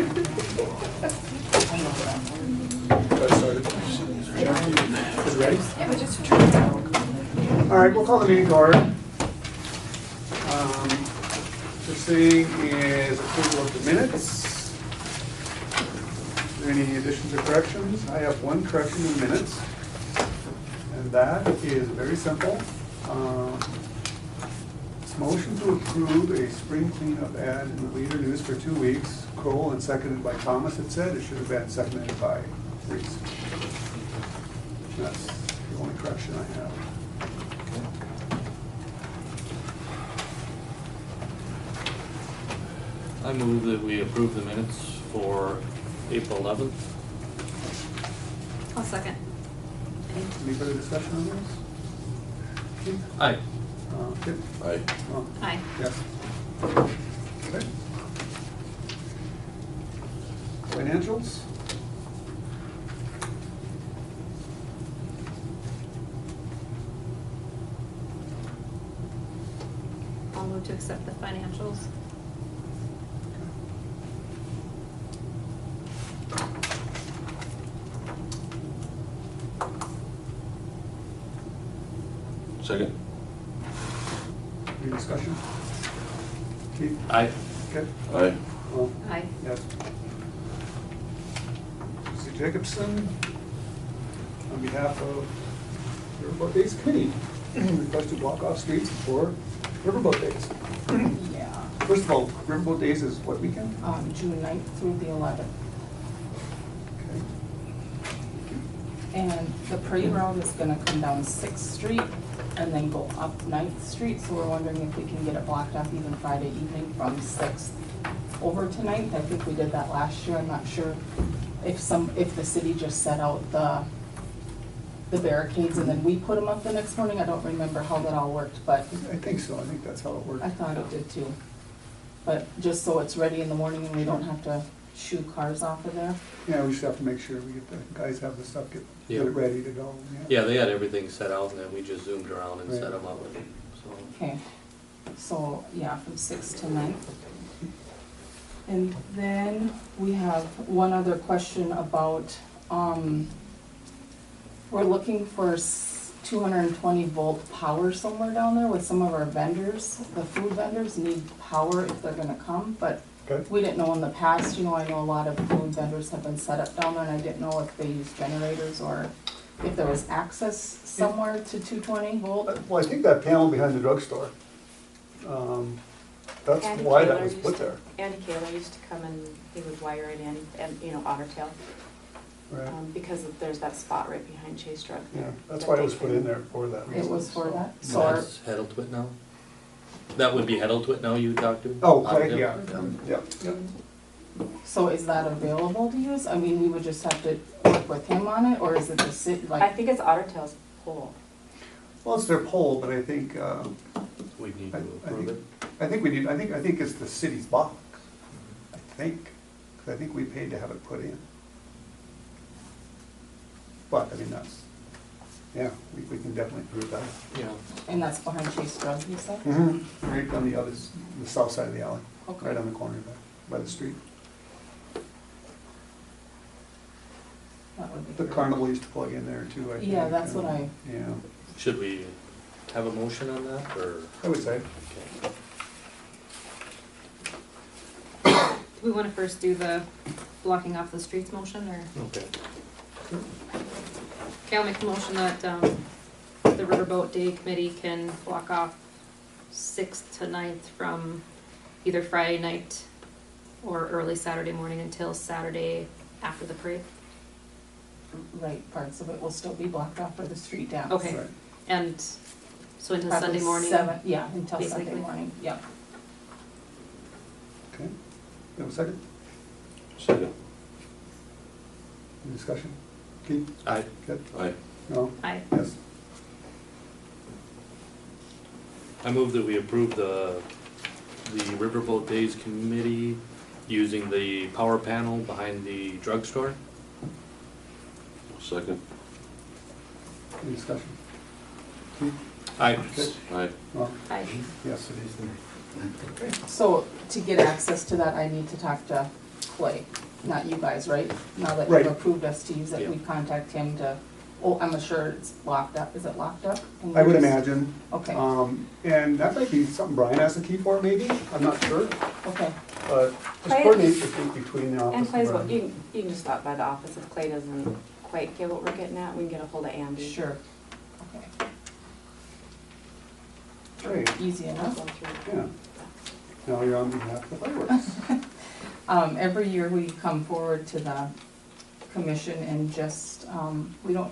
Is it ready? Yeah, we just turned it out. All right, we'll call the meeting to order. First thing is approval of the minutes. Are there any additions or corrections? I have one correction in the minutes, and that is very simple. It's motion to approve a spring cleanup ad in the Leader News for 2 weeks. Kroll and seconded by Thomas, it said. It should have been seconded by Reese. That's the only correction I have. I move that we approve the minutes for April 11th. I'll second. Any further discussion on this? Keith? Aye. Kip? Aye. Aye. Yes. Okay. Financials? I'll move to accept the financials. Second. Any discussion? Keith? Aye. Kip? Aye. Well, Aye. yes. Mr. Jacobson, on behalf of Riverboat Days Committee, request to block off streets for Riverboat Days. Yeah, First of all, Riverboat Days is what weekend? June 9th through the 11th. Okay. And the parade route is gonna come down 6th Street and then go up 9th Street, so we're wondering if we can get it blocked off even Friday evening from 6th over to 9th. I think we did that last year. I'm not sure if the city just set out the barricades and then we put them up the next morning. I don't remember how that all worked, but I think so. I think that's how it worked. I thought it did too. But just so it's ready in the morning and we don't have to shoo cars off of there. Yeah, we just have to make sure we get the guys have the stuff, get it ready to go. Yeah, they had everything set out and then we just zoomed around and Right. set them up. So Okay, so, yeah, from 6 to 9. And then we have one other question about, we're looking for 220 volt power somewhere down there with some of our vendors. The food vendors need power if they're gonna come, but Okay. we didn't know in the past, I know a lot of food vendors have been set up down there and I didn't know if they use generators or if there was access somewhere to 220 volt. Well, I think that panel behind the drugstore, that's Andy why that Kaler was used put to- there. Andy Kaler used to come and he would wire it in, and, Otter Tail, Right. because there's that spot right behind Chase Drug. Yeah, that's why it was put in there for that It reason. was for that, so our, that's Heddletwit now? That would be Heddletwit now you talked to? Oh, okay, yeah, yeah. so is that available to use? I mean, we would just have to work with him on it, or is it the city, I like, think it's Otter Tail's pole. Well, it's their poll, but I think, We need I to approve think, it. I think we need, I think it's the city's box, I think, because I think we paid to have it put in. But, I mean, that's, yeah, we can definitely prove that. Yeah. and that's behind Chase Drug, you said? Right on the south side of the alley, Okay. right on the corner by the street. That would be The great. carnival used to plug in there too, I think. Yeah, that's what I, Yeah, Should we have a motion on that or? I would say. Okay. Do we want to first do the blocking off the streets motion, or? Okay. Okay, I'll make a motion that, the Riverboat Day Committee can block off 6th to 9th from either Friday night or early Saturday morning until Saturday after the parade. right, parts of it will still be blocked off for the street dance. Okay. Right. And so until Probably Sunday morning? 7, yeah, until Sunday basically. morning, yeah. Okay. You have a second? Second. Any discussion? Keith? Aye. Good? Aye. No? Aye. Yes. I move that we approve the Riverboat Days Committee using the power panel behind the drugstore. Second. Any discussion? Keith? Aye. Good? Aye. No? Aye. Yes. So to get access to that, I need to talk to Clay, not you guys, right? Now that Right. you've approved us to use it, Yeah. we contact him to, oh, I'm sure it's locked up. Is it locked up? And I would we just- imagine. Okay, And that might be something Brian has a key for, maybe, I'm not sure, okay. but just Clay- coordinate between the office And and Clay's, Brian. you can just stop by the office if Clay doesn't quite get what we're getting at, we can get a hold of Andy. Sure. Okay. Great, Easy We'll enough. go through. yeah. Now you're on behalf of the fireworks. Every year we come forward to the commission and just, we don't,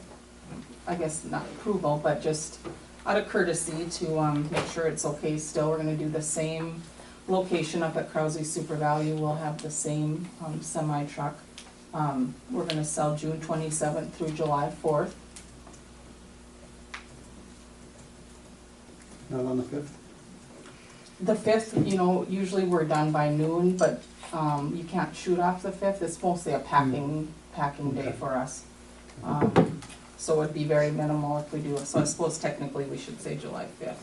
I guess not approval, but just out of courtesy to, make sure it's okay still, we're gonna do the same location up at Krause Super Value, we'll have the same, semi truck. We're gonna sell June 27th through July 4th. Not on the 5th? The 5th, you know, usually we're done by noon, but, you can't shoot off the 5th, it's mostly a packing day Okay. for us. So it'd be very minimal if we do it, so I suppose technically we should say July 5th.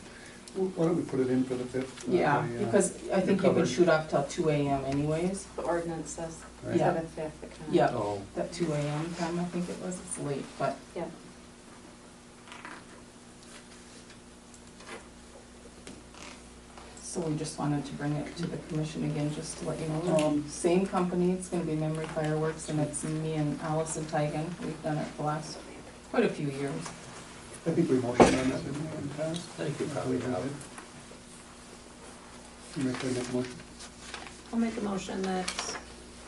Why don't we put it in for the 5th? Yeah, because I think you can covered. shoot up till 2 AM anyways, The ordinance says Right. Yeah. 7/5, it kind of. yeah, Oh, that 2 AM time, I think it was, it's late, but Yeah. so we just wanted to bring it to the commission again, just to let you know. Um, Same company, it's gonna be Memory Fireworks, and it's me and Allison Tigan, we've done it the last quite a few years. I think we motioned on that, didn't we, in the past? I think we probably have. You make a motion? I'll make a motion that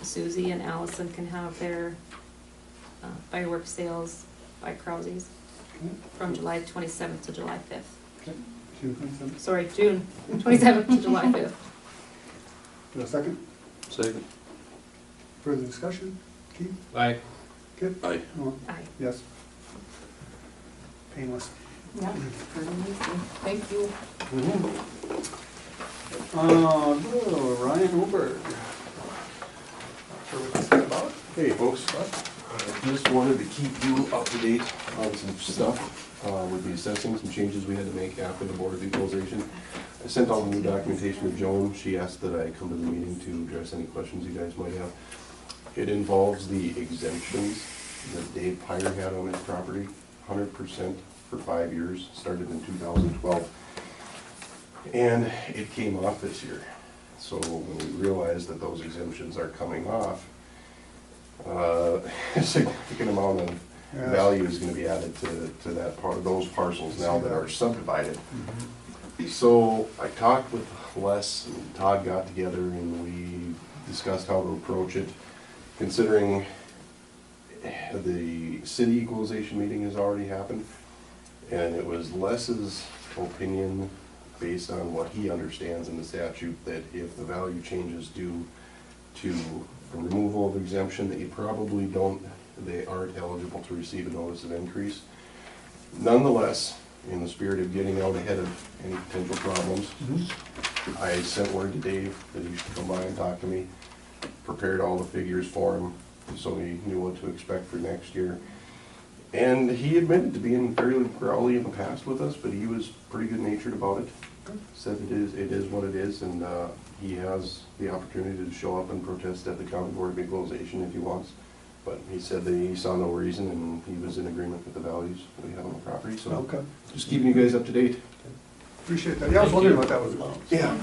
Susie and Allison can have their fireworks sales by Krause's Okay. from July 27th to July 5th. Okay. June 27th. Sorry, June 27th to July 5th. Do a second? Second. Further discussion? Keith? aye. Kip? Aye. No? Aye. Yes. Painless. Yeah, pretty easy. Thank you. Ryan Oberg. Not sure what this is about. Hey, folks. Just wanted to keep you up to date on some stuff with the assessing, some changes we had to make after the Board of Equalization. I sent all the new documentation to Joan. She asked that I come to the meeting to address any questions you guys might have. It involves the exemptions that Dave Pyre had on his property, 100% for 5 years, started in 2012. And it came off this year. So when we realized that those exemptions are coming off, a significant amount of Yes. value is gonna be added to that part, those parcels now that are subdivided. So I talked with Les and Todd got together and we discussed how to approach it, considering the city equalization meeting has already happened. And it was Les's opinion, based on what he understands in the statute, that if the value changes due to a removal of exemption, that they aren't eligible to receive a notice of increase. Nonetheless, in the spirit of getting out ahead of any potential problems, I sent word to Dave that he should come by and talk to me, prepared all the figures for him, so he knew what to expect for next year. And he admitted to being fairly growly in the past with us, but he was pretty good natured about it. Said it is what it is, and he has the opportunity to show up and protest at the County Board of Equalization if he wants. But he said that he saw no reason and he was in agreement with the values we have on the property, so Okay, just keeping you guys up to date. appreciate that. Yeah, I was wondering what that was about. Yeah.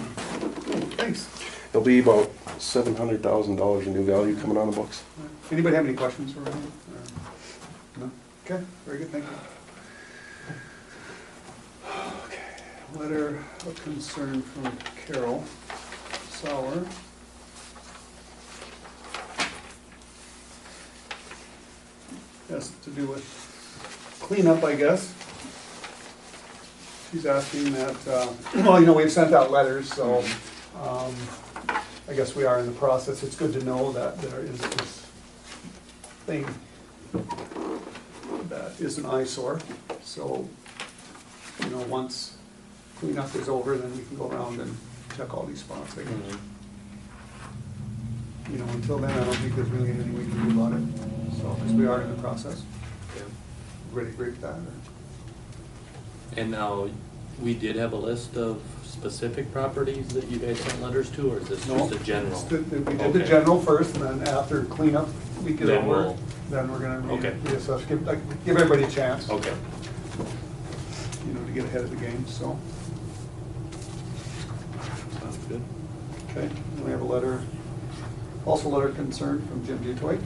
Thanks. There'll be about $700,000 in new value coming on the books. Anybody have any questions for Ryan? No? Okay, very good, thank you. Okay, letter of concern from Carol Sauer. Has to do with cleanup, I guess. She's asking that, well, you know, we've sent out letters, so I guess we are in the process. It's good to know that there is this thing that is an eyesore. So, you know, once cleanup is over, then we can go around and check all these spots again. You know, until then, I don't think there's really anything we can do about it. So, because we are in the process. Yeah. Ready to break that? Or? And now, We did have a list of specific properties that you guys sent letters to, or is this No, just a general? it's we did the Okay. general first, and then after cleanup, we get Then over, we'll- then we're gonna Okay. reassess, give everybody a chance. Okay. You know, to get ahead of the game, so. Sounds good. Okay, and we have a letter, also a letter of concern from Jim Dutoit,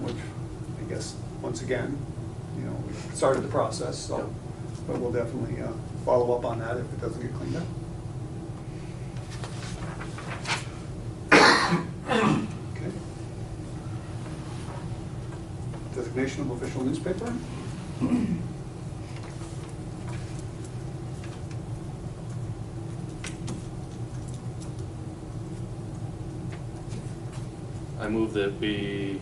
which I guess, once again, you know, we started the process, so, but we'll definitely follow up on that if it doesn't get cleaned up. Okay. Designation of official newspaper? I move that we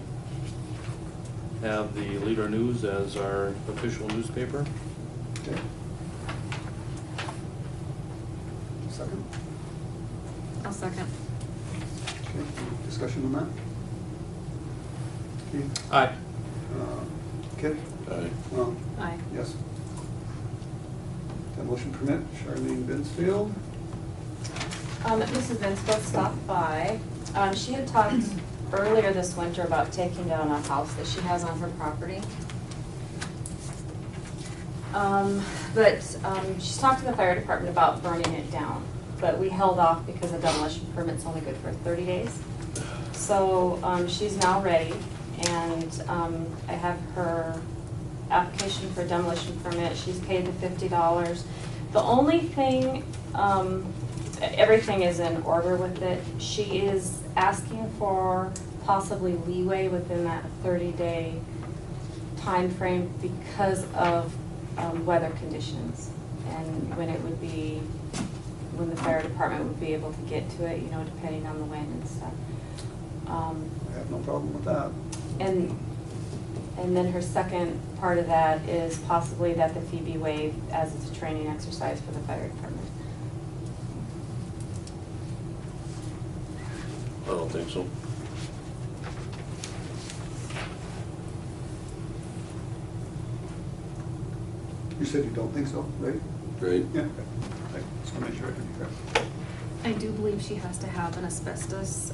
have the Leader News as our official newspaper. Okay. Second? I'll second. Okay, any discussion on that? Keith? Aye. Kit? Aye. Well, Aye. yes. Demolition permit, Charlene Binsfield. Mrs. Vinsfield stopped by. She had talked earlier this winter about taking down a house that she has on her property. She's talked to the fire department about burning it down, but we held off because the demolition permit's only good for 30 days. So, she's now ready, and, I have her application for demolition permit. She's paid the $50. The only thing, everything is in order with it. She is asking for possibly leeway within that 30-day time frame because of weather conditions and when it would be, when the fire department would be able to get to it, you know, depending on the wind and stuff. I have no problem with that. And then her second part of that is possibly that the fee be waived as it's a training exercise for the fire department. I don't think so. You said you don't think so, right? Right? Yeah. Okay. I just want to make sure I can be correct. I do believe she has to have an asbestos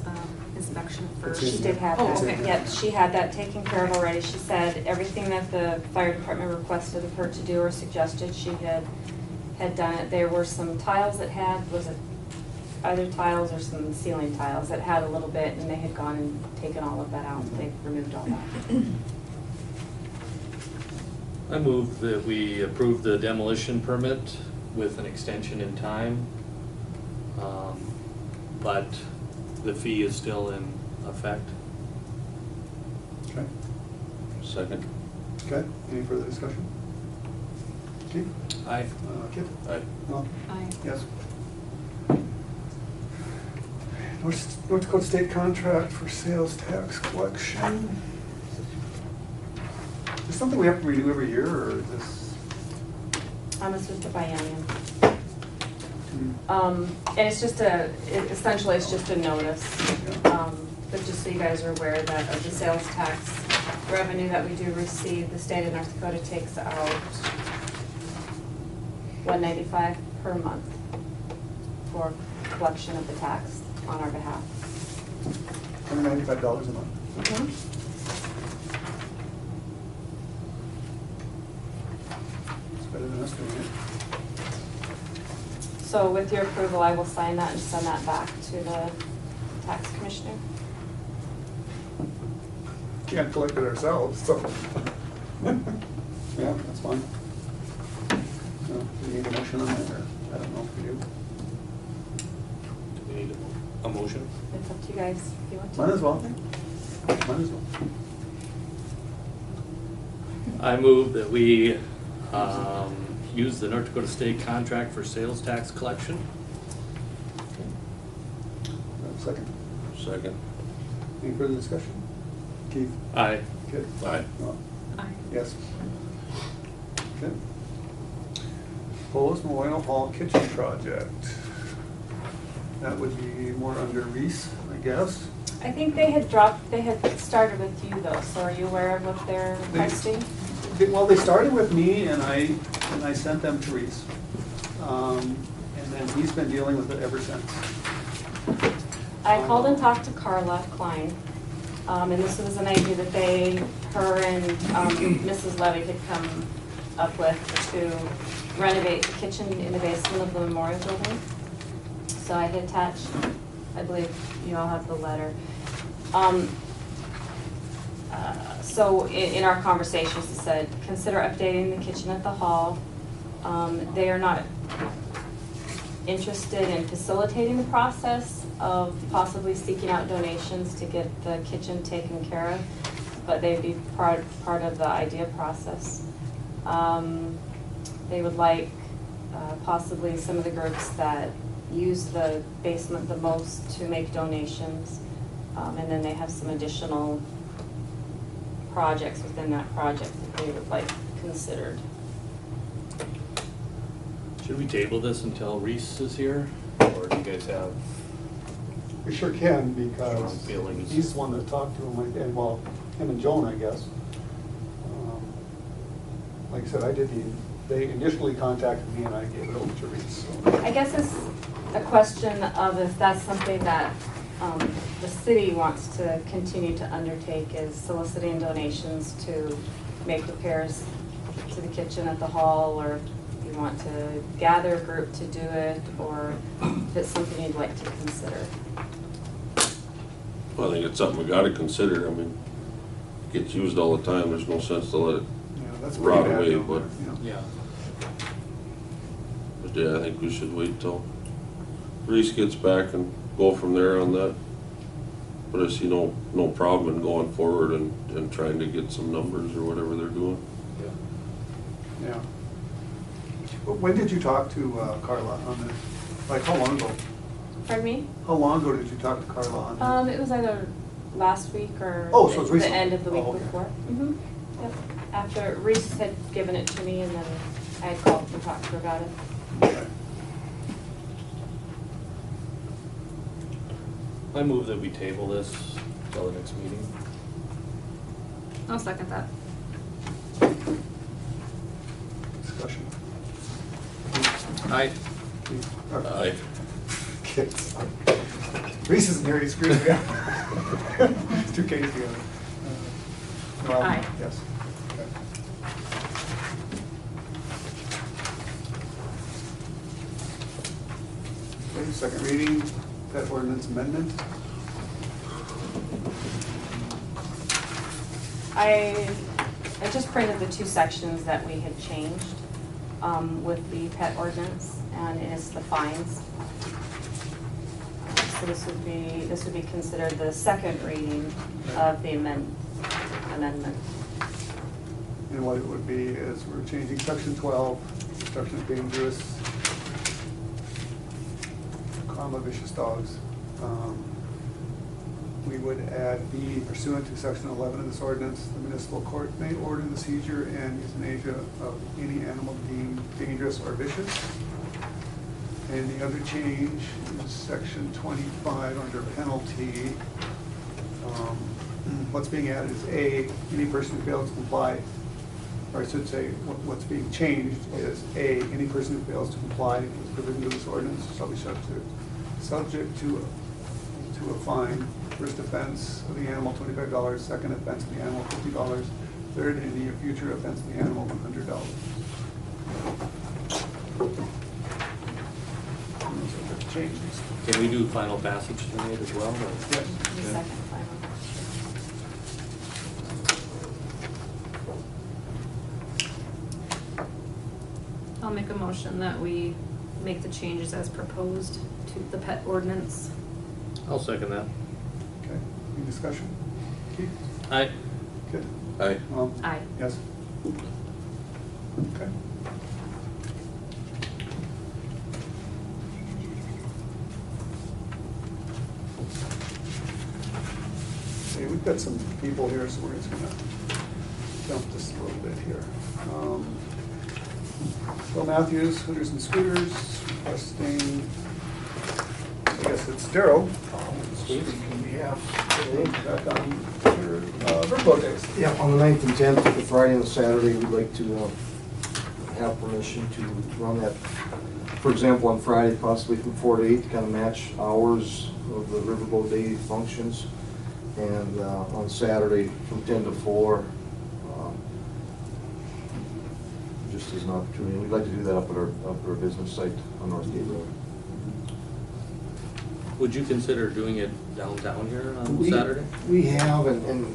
inspection first. It's She did have Oh, that. okay. Yep, she had that taken care of already. She said everything that the fire department requested of her to do or suggested, she had done it. There were some tiles that had, was it either tiles or some ceiling tiles that had a little bit, and they had gone and taken all of that out. They removed all that. I move that we approve the demolition permit with an extension in time. But the fee is still in effect. Okay. Second? Okay, any further discussion? Keith? Aye. Kit? Aye. No? Aye. Yes. North Dakota State contract for sales tax collection. Is this something we have to renew every year, or is this? This was the biennium. Hmm, And it's just essentially it's just a notice. But just so you guys are aware that of the sales tax revenue that we do receive, the state of North Dakota takes out $195 per month for collection of the tax on our behalf. $195 a month. It's better than us doing it. So with your approval, I will sign that and send that back to the tax commissioner. Can't collect it ourselves, so. Yeah, that's fine. So, do we need a motion on that, or, I don't know if we do. Do we need a motion? It's up to you guys if you want to. Might as well. Might as well. I move that we use the North Dakota State contract for sales tax collection. Second. Second? Any further discussion? Keith? Aye. Kit? Aye. No? Aye. Yes. Okay. Polish Memorial Hall Kitchen Project. That would be more under Reese, I guess. I think they had started with you though, so are you aware of what they're requesting? Well, they started with me, and I sent them to Reese. And then he's been dealing with it ever since. I called and talked to Carla Klein, and this was an idea that her and Mrs. Levy had come up with to renovate the kitchen in the basement of the memorial building. So I had attached, I believe you all have the letter. So in our conversations, it said, consider updating the kitchen at the hall. They are not interested in facilitating the process of possibly seeking out donations to get the kitchen taken care of, but they'd be part of the idea process. They would like possibly some of the groups that use the basement the most to make donations, and then they have some additional projects within that project that they would like considered. Should we table this until Reese is here, or do you guys have? We sure can, because Strong feelings. he's the one that talked to him, and well, him and Joan, I guess. Like I said, they initially contacted me and I gave it over to Reese, so. I guess it's a question of if that's something that the city wants to continue to undertake, is soliciting donations to make repairs to the kitchen at the hall, or if you want to gather a group to do it, or if it's something you'd like to consider. Well, I think it's something we gotta consider. I mean, it gets used all the time. There's no sense to let it, Yeah, that's Rot pretty bad away, down but- there, you know. Yeah. but yeah, I think we should wait till Reese gets back and go from there on that. But I see no problem in going forward and trying to get some numbers or whatever they're doing. Yeah. When did you talk to Carla on this? Like, how long ago? Pardon me? How long ago did you talk to Carla on this? It was either last week or Oh, so it's the recent. end of the week Oh, okay. before. Yep. After Reese had given it to me, and then I had called and talked to her about it. Okay. I move that we table this till the next meeting. I'll second that. Discussion. Aye. Aye. Kids. Reese isn't here, he's screwed together. It's two Ks together. Aye. Yes. Okay. Okay, second reading, pet ordinance amendment. I just printed the two sections that we had changed with the pet ordinance, and it's the fines. So this would be considered the second reading of the amendment. And what it would be is we're changing section 12, destruction of dangerous, vicious dogs. We would add B, pursuant to section 11 of this ordinance, the municipal court may order the seizure and euthanasia of any animal deemed dangerous or vicious. And the other change is section 25 under penalty. What's being added is A, any person who fails to comply, or I should say, what's being changed is A, any person who fails to comply with provisions of this ordinance shall be subject to a fine. First offense of the animal, $25. Second offense of the animal, $50. Third, any future offense of the animal, $100. Changes. Can we do final passage tonight as well, or? Yes. The Yeah. second final. I'll make a motion that we make the changes as proposed to the pet ordinance. I'll second that. Okay, any discussion? Keith? Aye. Good. Aye. Aye. Yes. Okay. Okay, we've got some people here, so we're just gonna jump this a little bit here. Bill Matthews, Hooters and Scooters, requesting, I guess it's Darrow. Back on Riverboat Days. Yeah, on the 9th and 10th, the Friday and the Saturday, we'd like to have permission to run that for example, on Friday, possibly from 4 to 8, to kind of match hours of the Riverboat Day functions. And on Saturday, from 10 to 4, just as an opportunity. We'd like to do that up at our business site on North Gate Road. Would you consider doing it downtown here on Saturday? We have, and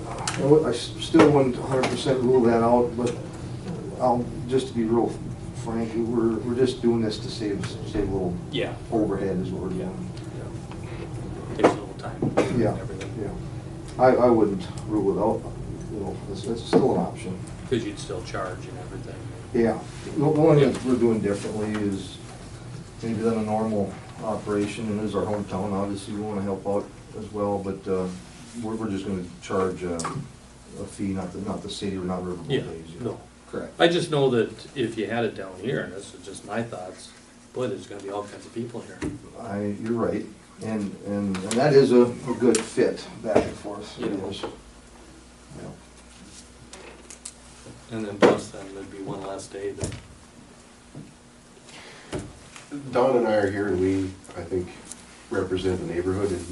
I still wouldn't 100% rule that out, but just to be real frank, we're just doing this to save a little Yeah. overhead is what we're doing. Takes a little time and Yeah, everything. yeah. I wouldn't rule it out, it's still an option. Because you'd still charge and everything. Yeah. The only thing that we're doing differently is maybe than a normal operation, and it is our hometown, obviously we want to help out as well, but we're just going to charge a fee, not the city or not Riverboat Yeah, Days. no. Correct. I just know that if you had it down here, and this is just my thoughts, boy, there's gonna be all kinds of people here. You're right, and that is a good fit back and forth. Yeah. It is. Yeah. And then plus then there'd be one less day that, Don and I are here, and we, I think, represent the neighborhood in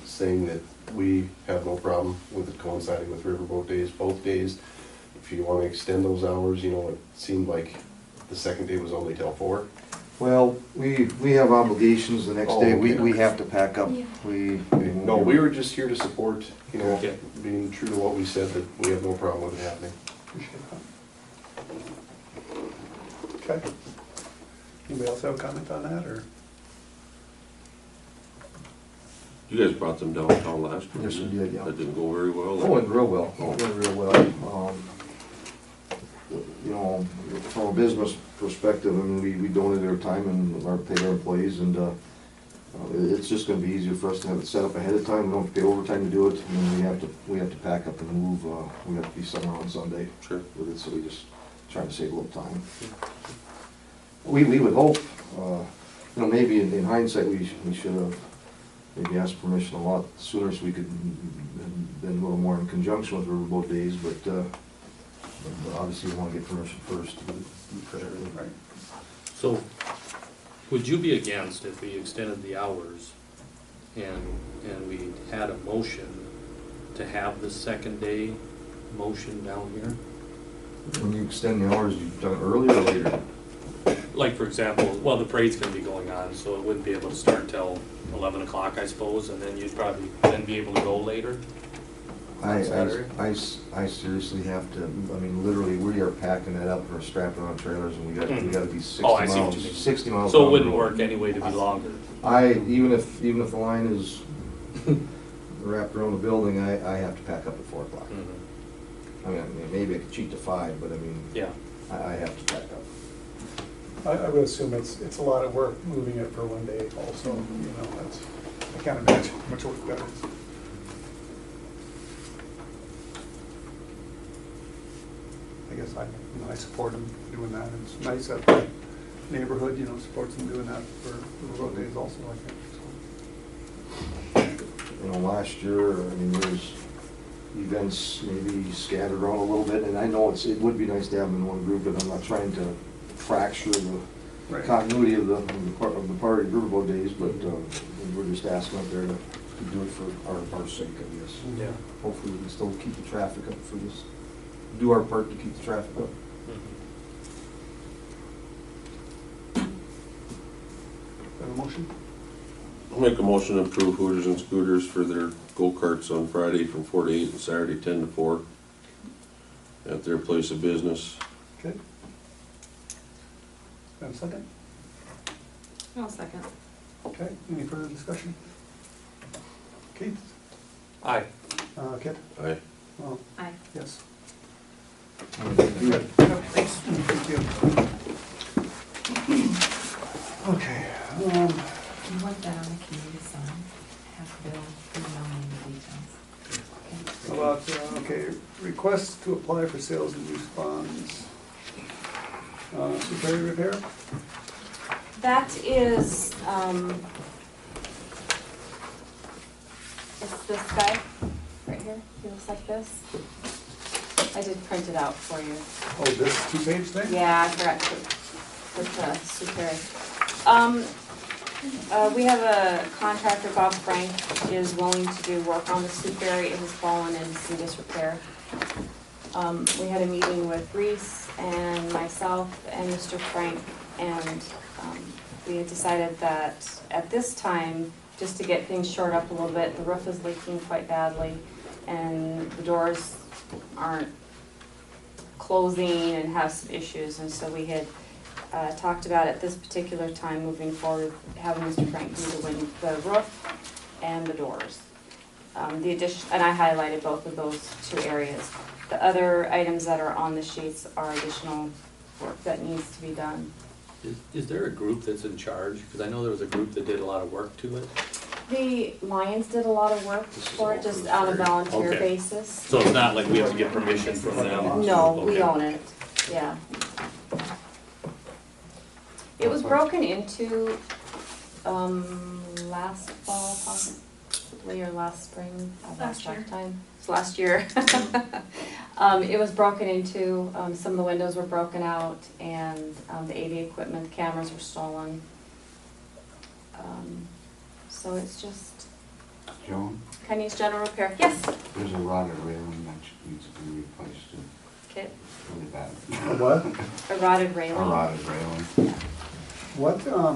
saying that we have no problem with it coinciding with Riverboat Days, both days. If you want to extend those hours, it seemed like the second day was only till 4. Well, we have obligations the next day, Oh, okay. we have to pack up. Yeah. No, we were just here to support, Okay. being true to what we said, that we have no problem with it happening. Okay. Anybody else have a comment on that, or? You guys brought them downtown last year. Yes, we didn't you? did, yeah. That didn't go very well. It went real well, it went real well. From a business perspective, I mean, we donated our time and paid our employees, and it's just gonna be easier for us to have it set up ahead of time. We don't have to pay overtime to do it, and then we have to pack up and move, we have to be somewhere on Sunday Sure. with it, so we just try to save a little time. We would hope, maybe in hindsight, we should have maybe asked permission a lot sooner so we could have been a little more in conjunction with Riverboat Days, but obviously we want to get permission first. Right. so, would you be against if we extended the hours and we had a motion to have the second day motion down here? When you extend the hours, you've done it earlier or later? Like, for example, well, the parade's gonna be going on, so it wouldn't be able to start till 11 o'clock, I suppose, and then you'd probably then be able to go later? On Saturday? I seriously have to, I mean, literally, we are packing that up and we're strapping it on trailers, and we gotta be 60 Oh, I see what miles, you mean. 60 miles. So down it the wouldn't road. work anyway to be longer? Even if the line is wrapped around the building, I have to pack up at 4 o'clock. Mhm. I mean, maybe I could cheat to 5, but I mean, Yeah. I have to pack up. I would assume it's a lot of work moving it for one day also, I can't imagine how much work that is. I guess I support them doing that. It's nice that the neighborhood, supports them doing that for Riverboat Days also, I think, so. Last year, I mean, there's events maybe scattered around a little bit, and I know it would be nice to have them in one group, but I'm not trying to fracture the Right. continuity of the party Riverboat Days, but we're just asking up there to do it for our sake, I guess. Yeah. Hopefully we can still keep the traffic up for this, do our part to keep the traffic up. Have a motion? I'll make a motion to approve Hooters and Scooters for their go-karts on Friday from 4 to 8 and Saturday 10 to 4 at their place of business. Okay. Have a second? I'll second. Okay, any further discussion? Keith? Aye. Kit? Aye. Well, Aye. yes. Thank you. Thank you. Okay, You want that on the community sign, have Bill email me the details. how about, request to apply for sales and use funds. Superior repair? That is, it's this guy, right here, he looks like this. I did print it out for you. Oh, this 2-page thing? Yeah, I forgot to put the super. We have a contractor, Bob Frank, is willing to do work on the soup area. It has fallen into some disrepair. We had a meeting with Reese and myself and Mr. Frank, and we had decided that at this time, just to get things shored up a little bit, the roof is leaking quite badly, and the doors aren't closing and have some issues, and so we had talked about at this particular time, moving forward, having Mr. Frank do the roof and the doors. The addition, and I highlighted both of those two areas. The other items that are on the sheets are additional work that needs to be done. Is there a group that's in charge? Because I know there was a group that did a lot of work to it. The Lions did a lot of work This is for all it, just through on a Terry. volunteer Okay. basis. So it's not like we have to get permission from them? No, we Okay. own it, yeah. It was broken into, last fall possibly, or last spring, Last year. time. It's last year. It was broken into, some of the windows were broken out, and, the AV equipment, the cameras were stolen. So it's just, Joan, kind of needs general repair. Yes, there's a rotted railing that needs to be replaced too, Kit, really bad. What? a rotted A railing. rotted railing. What, I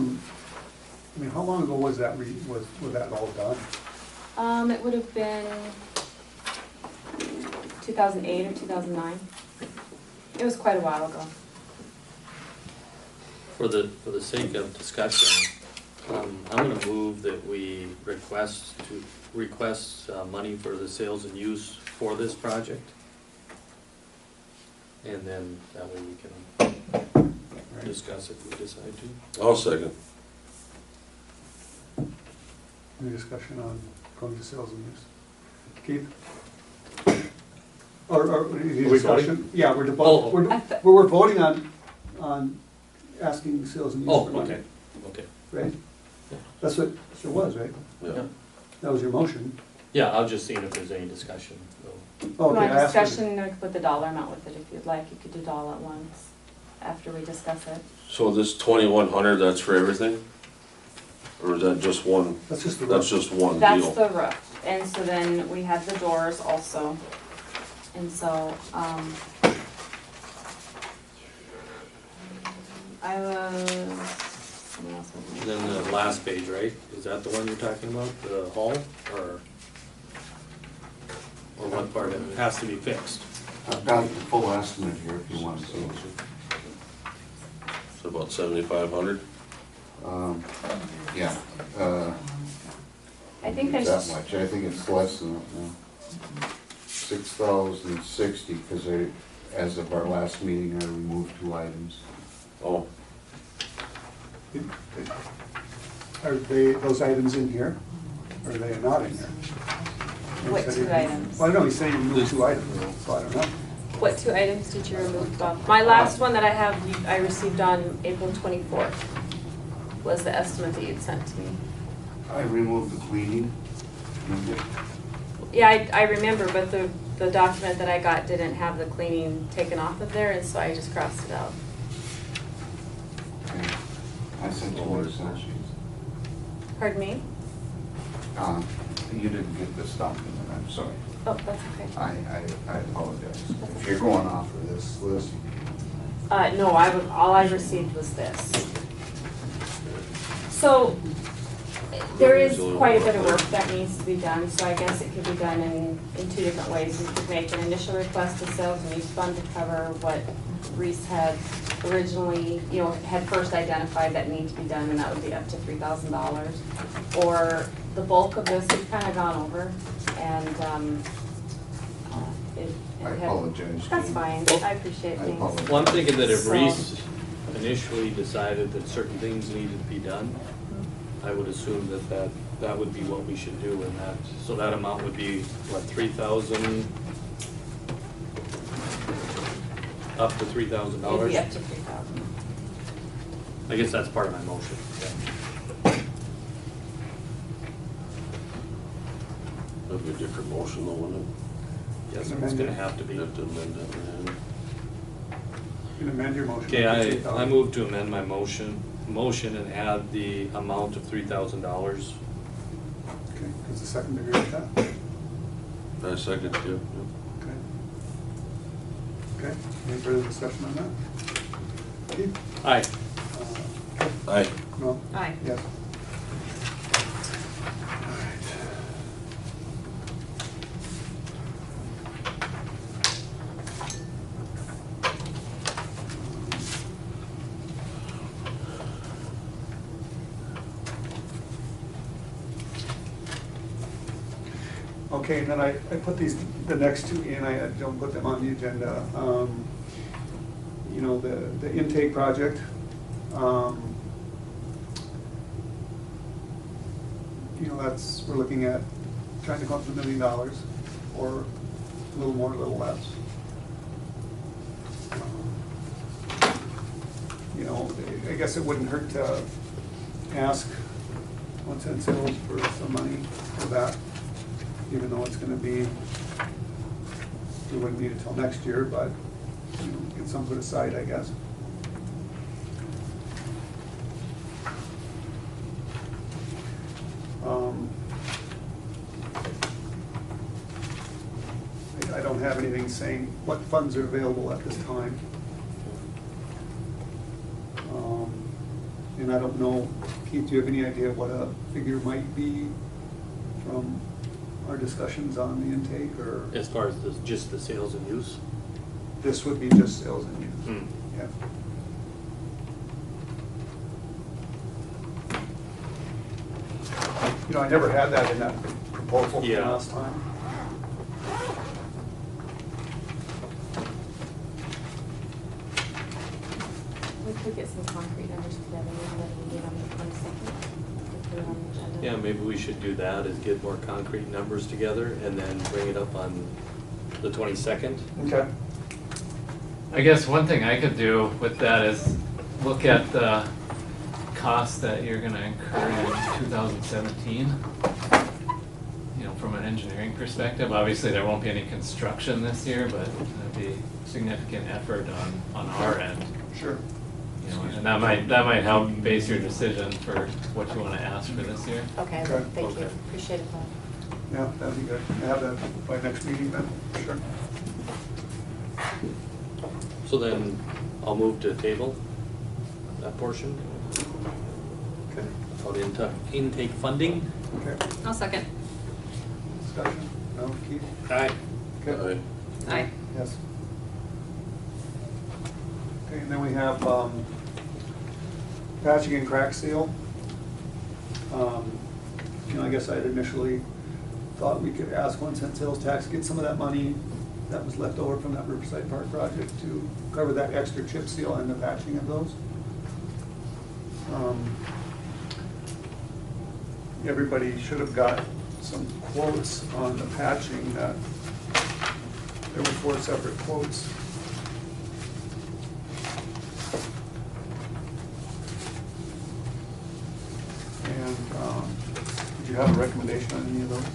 mean, how long ago was that, was that all done? It would have been 2008 or 2009. It was quite a while ago. For the sake of discussion, I'm gonna move that we request money for the sales and use for this project. And then that way we can discuss if we decide to. I'll second. Any discussion on going to sales and use? Keith? Or any we discussion? Yeah, we're, Oh. we're voting on asking sales and use Oh, for money, okay. right? Yeah. That's what it was, right? Yeah. That was your motion. Yeah, I was just seeing if there's any discussion. So, If you Okay, want I asked for- discussion, I could put the dollar amount with it if you'd like. You could do it all at once after we discuss it. So this 2,100, that's for everything? Or is that just one, That's just the. that's just one That's deal? the roof. And so then we have the doors also. And so, I was, someone else was. then the last page, right? Is that the one you're talking about, the hall, or what part of it has to be fixed? I've got the full estimate here if you want to see it. So about 7,500? Yeah, I think that there's, much, I think it's less than that now. 6,060, because as of our last meeting, I removed 2 items. Oh, Are they, those items in here? Or are they not in here? What two items? Well, I know he's saying you moved 2 items, so I don't know. what 2 items did you remove, Bob? My last one that I have, I received on April 24th was the estimate that you'd sent to me. I removed the cleaning. Yeah, I remember, but the document that I got didn't have the cleaning taken off of there, and so I just crossed it out. Okay. I sent you more Excel sheets. Pardon me? You didn't get this document, I'm sorry. Oh, that's okay. I apologize. If you're going off of this list, No, all I received was this. So, there is quite a bit of work that needs to be done, so I guess it could be done in 2 different ways. We could make an initial request to sales and use fund to cover what Reese had originally, had first identified that need to be done, and that would be up to $3,000. Or the bulk of this we've kind of gone over, and I apologize. That's Keith. fine, I appreciate I things. apologize. Well, I'm thinking that if So- Reese initially decided that certain things needed to be done, I would assume that would be what we should do, and so that amount would be, what, 3,000? Up to $3,000? It'd be up to 3,000. I guess that's part of my motion, yeah. that'd be a different motion though, wouldn't Yes, it's gonna have to it? be. You have to amend that, man. You can amend your motion. Okay, I move to amend my motion motion and add the amount of $3,000. Okay, does the second agree with that? I second you. Okay. Okay, any further discussion on that? Keith? Aye. Aye. No? Aye. Yes. Okay, and then I put the next two in, I don't put them on the agenda. You know, the intake project. You know, we're looking at trying to come up with $1 million, or a little more, a little less. You know, I guess it wouldn't hurt to ask 1 cent sales for some money for that, even though it's gonna be, we wouldn't need it till next year, but, you know, get some put aside, I guess. I don't have anything saying what funds are available at this time. And I don't know, Keith, do you have any idea what a figure might be from our discussions on the intake, or? As far as just the sales and use? This would be just sales and use. Hmm. Yeah. You know, I never had that in that proposal from Yeah. last time. We could get some concrete numbers together, maybe that we get on the 22nd, put it on the agenda. Yeah, maybe we should do that, is get more concrete numbers together and then bring it up on the 22nd. Okay. I guess one thing I could do with that is look at the cost that you're gonna incur in 2017. You know, from an engineering perspective, obviously there won't be any construction this year, but it'd be significant effort on our end. Sure. You know, and that might help base your decision for what you wanna ask for this year. Okay, Okay. thank you, Okay. appreciate it, Paul. Yeah, that'd be good. Have that by next meeting then? Sure. So then I'll move to table that portion Okay. about intake funding. Okay. I'll second. Discussion? No, Keith? Aye. Okay. Aye. Aye. Yes. Okay, and then we have patching and crack seal. You know, I guess I had initially thought we could ask 1 cent sales tax, get some of that money that was left over from that Riverside Park project to cover that extra chip seal and the patching of those. Everybody should have got some quotes on the patching. That there were 4 separate quotes. And did you have a recommendation on any of those?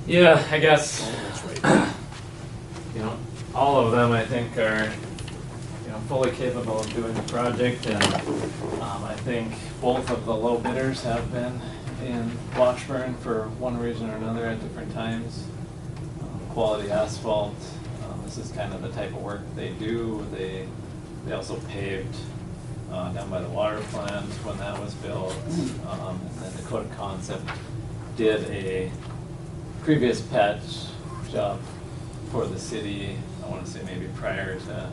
Yeah, I guess, Oh, that's right. you know, all of them I think are, you know, fully capable of doing the project, and I think both of the low bidders have been in Washburn for one reason or another at different times. Quality asphalt, this is kind of the type of work they do. They also paved down by the water plant when that was built. And then Dakota Concept did a previous patch job for the city, I wanna say maybe prior to,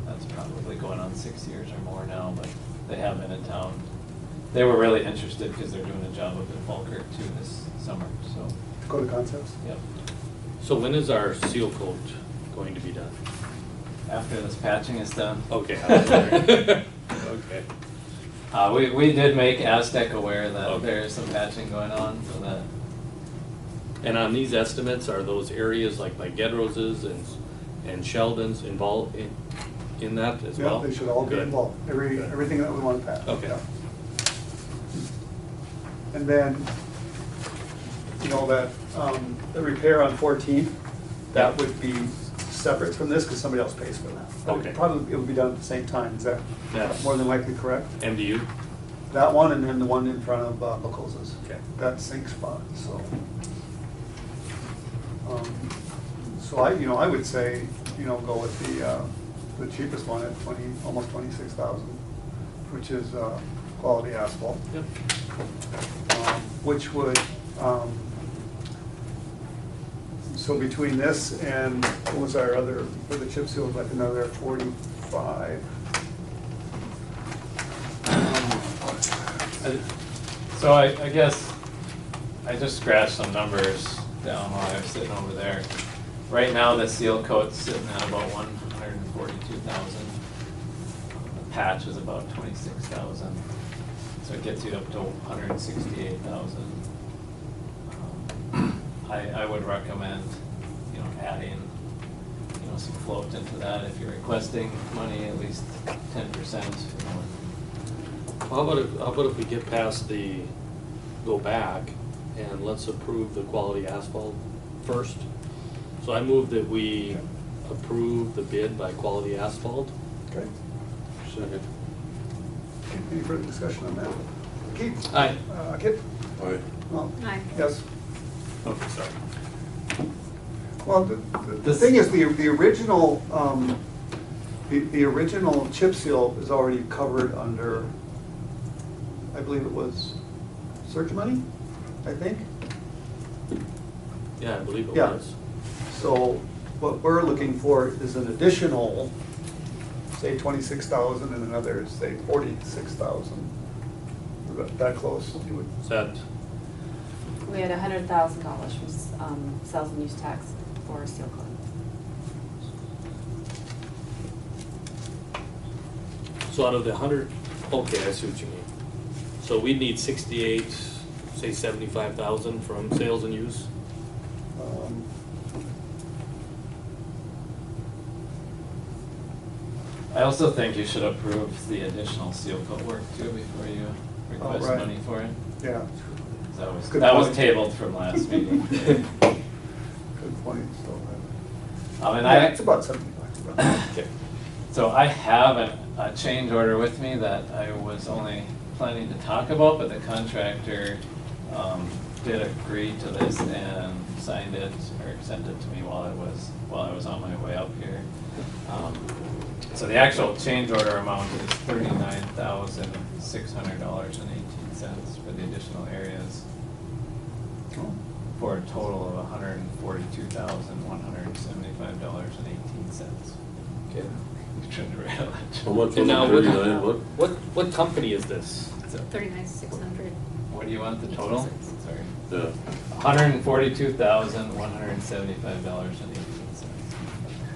that's probably going on 6 years or more now, but they have been in town. They were really interested because they're doing a job up in Falkirk too this summer, so, Dakota Concepts? yep. So when is our seal coat going to be done? After this patching is done. Okay. I was wondering. Okay. We did make Aztec aware that Okay. there is some patching going on, so that, And on these estimates, are those areas like by Gedrose's and Sheldon's involved in that as Yeah, well? they should all be Good. involved, Good. everything that we want to patch. Okay. Yeah. And then, you know, that, the repair on 14th, that would be separate from this because somebody else pays for that. But Okay. Probably it would be done at the same time, is that Yes. more than likely correct? MDU? That one and then the one in front of Buckles' Okay. that sink spot, so. So I would say, go with the cheapest one at almost 26,000, which is quality asphalt. Yep. Which would, so between this and, what was our other, for the chip seal, like another 45. So I guess I just scratched some numbers down while I was sitting over there. Right now, the seal coat's sitting at about 142,000. The patch is about 26,000. So it gets you up to 168,000. I would recommend, adding, some float into that if you're requesting money, at least 10%. How about if we get past go back and let's approve the quality asphalt first? So I move that we approve the bid by quality asphalt. Okay. Second. Any further discussion on that? Keith? Aye. Kip? Aye. Well, Aye. yes. Okay, sorry. Well, the thing is, the original, the original chip seal is already covered under, I believe it was surge money, I think. Yeah, I believe it Yeah. was. So what we're looking for is an additional, say 26,000 and another, say 46,000. That close. Is that, We had $100,000 from sales and use tax for seal coat. so out of the 100, okay, I see what you mean. So we need 68, say 75,000 from sales and use? Um, I also think you should approve the additional seal coat work too before you request right. money for it. Yeah, Good That was point. tabled from last meeting. good point. So, And yeah, it's about 75. Okay. So I have a change order with me that I was only planning to talk about, but the contractor did agree to this and signed it or sent it to me while I was on my way up here. So the actual change order amount is $39,600.18 for the additional areas, Oh, for a total of $142,175.18. Okay. Trying to write out that. How much was And it, now 39, what? what company is this? 39,600. What do you want the total? 18 cents. Sorry. Yeah, $142,175.18.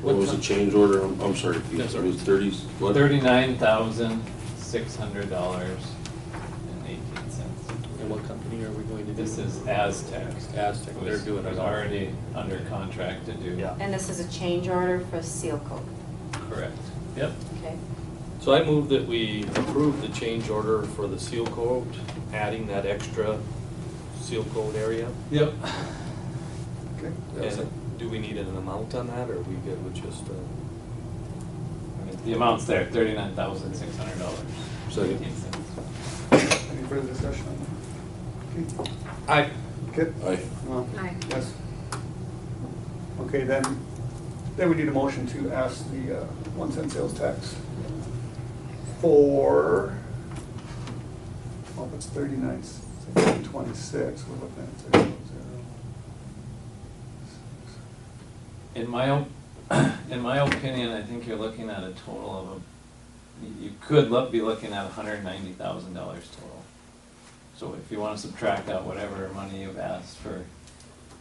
what was the change order, I'm sorry, Keith, That's it all right. was 30, what? $39,600.18. And what company are we going to do? This is Aztec. Aztec, they're doing it Was all. already under contract to do. Yeah. And this is a change order for seal coat, Correct. Yep. okay? So I move that we approve the change order for the seal coat, adding that extra seal coat area. Yep. okay. And do we need an amount on that, or are we good with just, The amount's there, $39,600. Second. Any further discussion on that? Keith? Aye. Kip? Aye. No? Aye. Yes. Okay, then we need a motion to ask the 1 cent sales tax for, well, if it's 39, 26, we're looking at 0, 0. In my opinion, I think you're looking at a total of you could be looking at $190,000 total. So if you want to subtract out whatever money you've asked for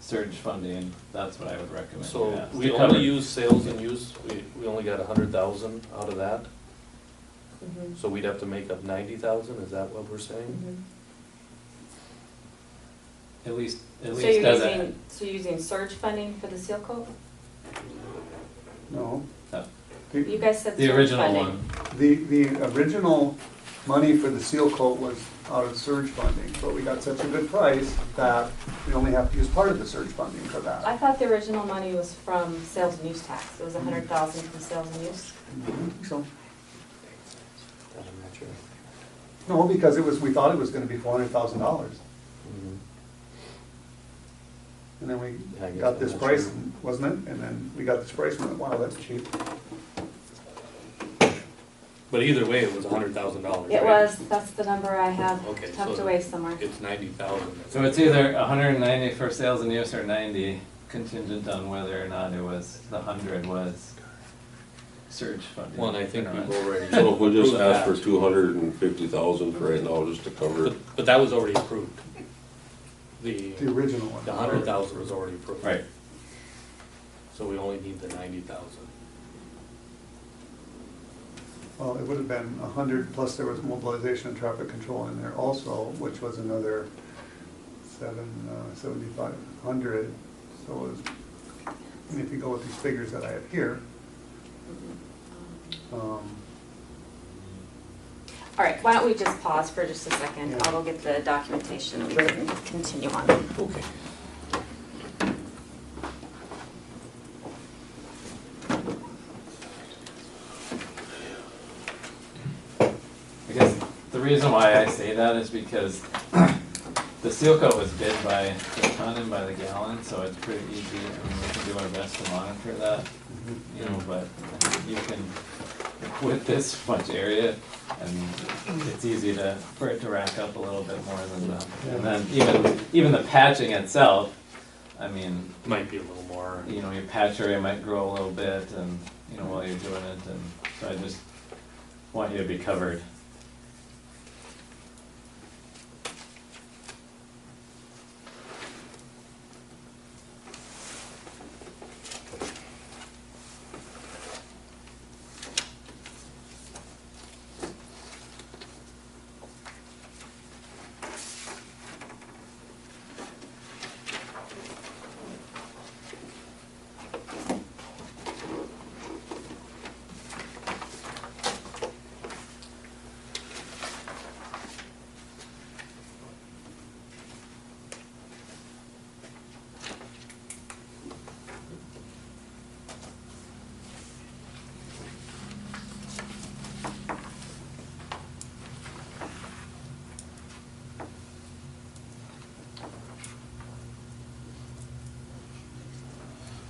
surge funding, that's what I would recommend. so you ask. we To only cover- use sales and use, we only got 100,000 out of that? Mhm. So we'd have to make up 90,000, is that what we're saying? Mhm. At least So as you're a. using surge funding for the seal coat? No. You guys said The surge original funding. one. The original money for the seal coat was out of surge funding, but we got such a good price that we only have to use part of the surge funding for that. I thought the original money was from sales and use tax. It was 100,000 from sales and use. So, no, because it was, we thought it was gonna be $400,000. And then we I guess got I'm this not price, sure. wasn't it? And then we got this price and went, wow, that's cheap. But either way, it was $100,000, It right? was, that's the number I have Okay, tucked so away somewhere. It's 90,000. So it's either 190 for sales and use or 90 contingent on whether or not it was, the 100 was surge funding. Well, and I think or we've not. already. So if we just approved ask for that. 250,000 for right now, just to cover it. But that was already approved. The original one. The 100,000 was already approved. Right. So we only need the 90,000. Well, it would have been 100, plus there was mobilization and traffic control in there also, which was another 7,500. So it was, and if you go with these figures that I have here, All right, why don't we just pause for just a second? Yeah. I'll go get the documentation and we Sure. can continue on. Okay. I guess the reason why I say that is because the seal coat was bid by the ton and by the gallon, so it's pretty easy. I mean, we can do our best to monitor that, you know, but you can, with this much area, and it's easy to, for it to rack up a little bit more than the, and then even the patching itself, I mean, Might be a little more. you know, your patch area might grow a little bit and, you know, while you're doing it, and so I just want you to be covered.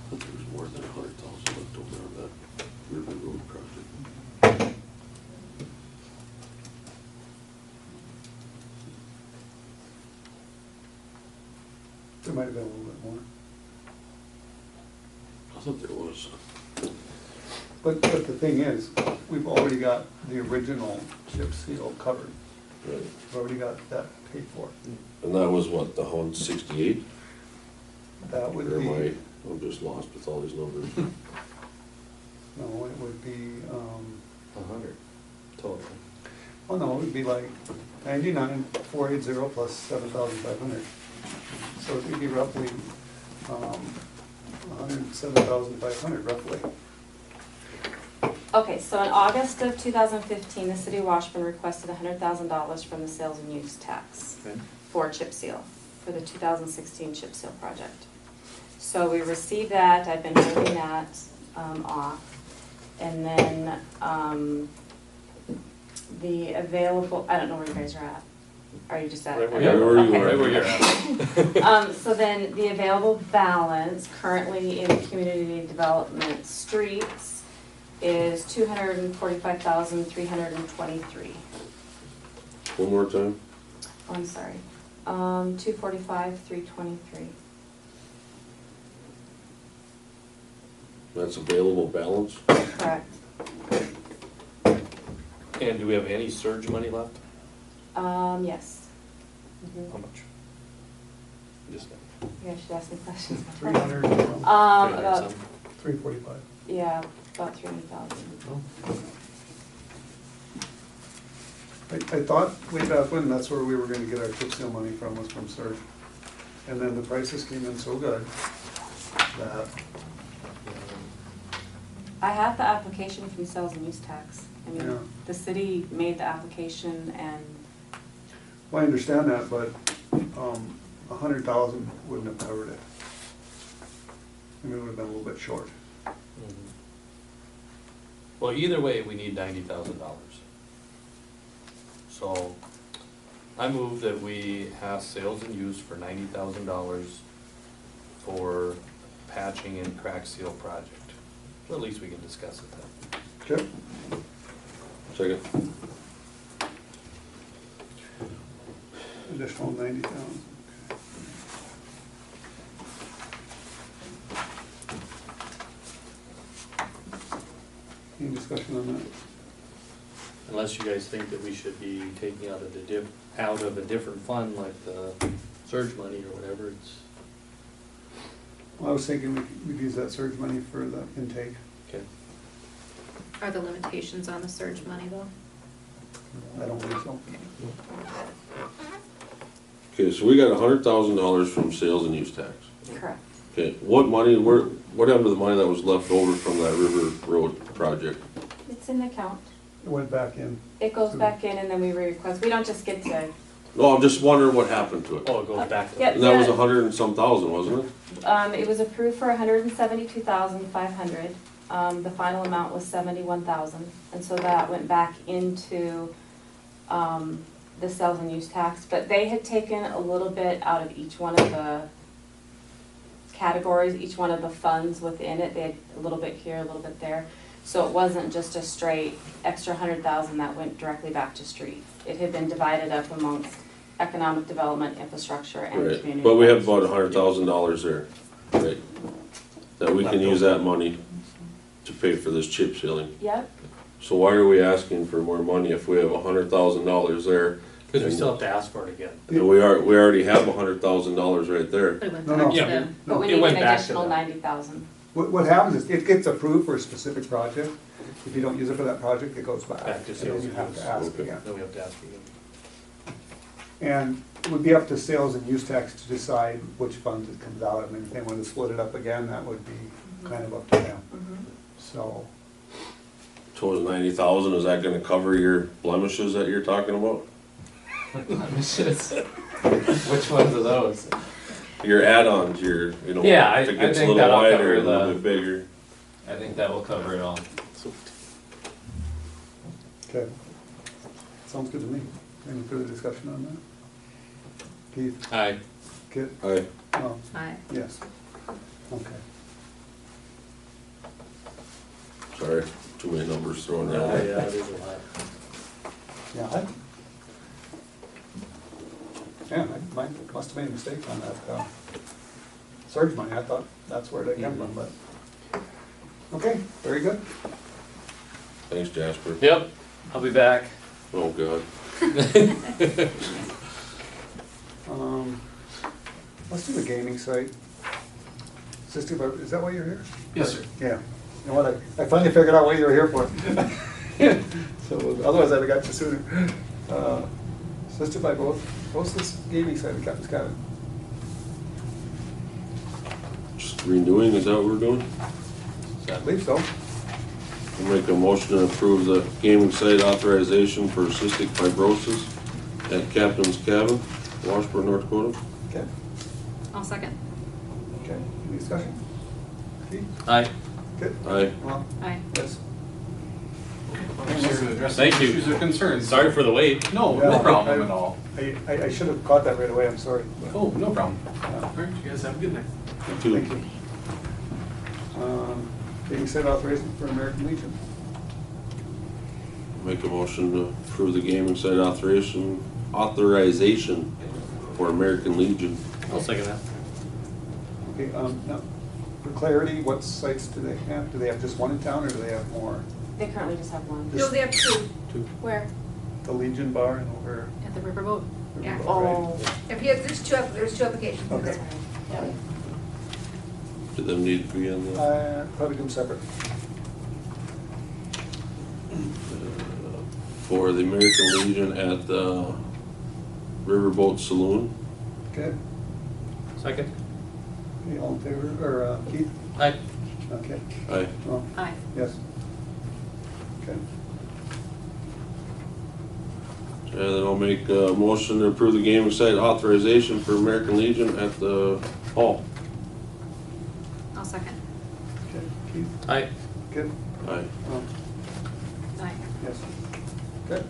But there's more than 100,000 left over on that River Road project. there might have been a little bit more. I thought there was. But the thing is, we've already got the original chip seal covered. Right. We've already got that paid for. And that was what, the 168? That would Or am I, be, I'm just lost with all these numbers. no, it would be, 100 total. oh no, it would be like 99,480 plus 7,500. So it would be roughly 107,500 roughly. Okay, so in August of 2015, the city of Washburn requested $100,000 from the sales and use tax Okay. for chip seal, for the 2016 chip seal project. So we received that, I've been holding that off. And then the available, I don't know where you guys are at. Are you just at? Right where you are. Okay. Right where you're at. So then the available balance currently in community development streets is 245,323. One more time? Oh, I'm sorry, 245,323. That's available balance? Correct. And do we have any surge money left? Yes. Mhm. How much? Just You guys should ask me questions. 300, About, 345. yeah, about 300,000. I thought way back when, that's where we were gonna get our chip seal money from, was from surge. And then the prices came in so good that, I have the application from sales and use tax. I Yeah. mean, the city made the application and Well, I understand that, but, 100,000 wouldn't have covered it. I mean, it would have been a little bit short. Mhm. Well, either way, we need $90,000. So I move that we have sales and use for $90,000 for patching and crack seal project. At least we can discuss it then. Okay? Second. Additional 90,000. Any discussion on that? Unless you guys think that we should be taking out of a different fund, like the surge money or whatever, it's, Well, I was thinking we'd use that surge money for the intake. okay. Are the limitations on the surge money though? I don't think so. Okay, so we got $100,000 from sales and use tax. Correct. Okay, what money, what happened to the money that was left over from that River Road project? It's in the account. It went back in. It goes back in and then we request, we don't just get to, No, I'm just wondering what happened to it. Oh, it goes back to. Yeah. And that was 100 and some thousand, wasn't it? it was approved for 172,500. The final amount was 71,000. And so that went back into, the sales and use tax. But they had taken a little bit out of each one of the categories, each one of the funds within it. They had a little bit here, a little bit there. So it wasn't just a straight extra 100,000 that went directly back to street. It had been divided up amongst economic development, infrastructure, and Right, community. but we have about $100,000 there, right? That we can use that money to pay for this chip sealing. Yep, So why are we asking for more money if we have $100,000 there? Because we still have to ask for it again. And we already have $100,000 right there. But it went No, back no. to Yeah, them. but we It need went an back to additional them. 90,000. What happens is, it gets approved for a specific project. If you don't use it for that project, it goes back. Back to And sales then you have and to use. ask Okay. again. Then we have to ask again. And it would be up to sales and use tax to decide which funds it comes out of. And if they want to split it up again, that would be kind of up to them. So, So is 90,000, is that gonna cover your blemishes that you're talking about? Blemishes. Which ones are those? Your add-ons, Yeah, I if it gets a think little that'll wider, cover a little the- bit bigger. I think that will cover it all. okay. Sounds good to me. Any further discussion on that? Keith? Aye. Kit? Aye. Oh, Aye. yes. Okay. Sorry, too many numbers thrown Yeah, out. yeah, it is a lot. Yeah, I must have made a mistake on that, surge money. I thought that's where they come from, but, okay, very good. Thanks, Jasper. Yep, I'll be back. Oh, God. Let's do the gaming site. Sister, is that why you're here? Yes, sir. Yeah. You know what, I finally figured out what you were here for. So, otherwise I'd have got you sooner. Sister by both, what's this gaming site we got this cabin? Just renewing, is that what we're doing? I believe so. I'll make a motion to approve the gaming site authorization for cystic fibrosis at Captain's Cabin, Washburn, North Dakota. Okay, I'll second. okay, any discussion? Keith? Aye. Good? Aye. Well, Aye. yes. Thanks for addressing Thank you. issues or concerns. Sorry for the wait. No, Yeah, no problem at all. I should have caught that right away, I'm sorry. Oh, no problem. Yeah. All right, you guys have a good night. Two. Thank you. Gaming site authorization for American Legion. Make a motion to approve the gaming site authorization for American Legion. I'll second that. Okay, now, for clarity, what sites do they have? Do they have just one in town, or do they have more? They currently just have one. No, they have two. Where? The Legion Bar and over. At the riverboat. Yeah. Oh. If you have, there's two applications in Okay. there. Yeah. Do them need to be in the, Probably do them separate. for the American Legion at the Riverboat Saloon? Okay, Second? okay, all in favor, or Keith? Aye. Okay, Aye. well, Aye. yes. Okay, And then I'll make a motion to approve the gaming site authorization for American Legion at the hall. I'll second. Okay, Keith, Aye. Kip, Aye. Aye. yes. Okay.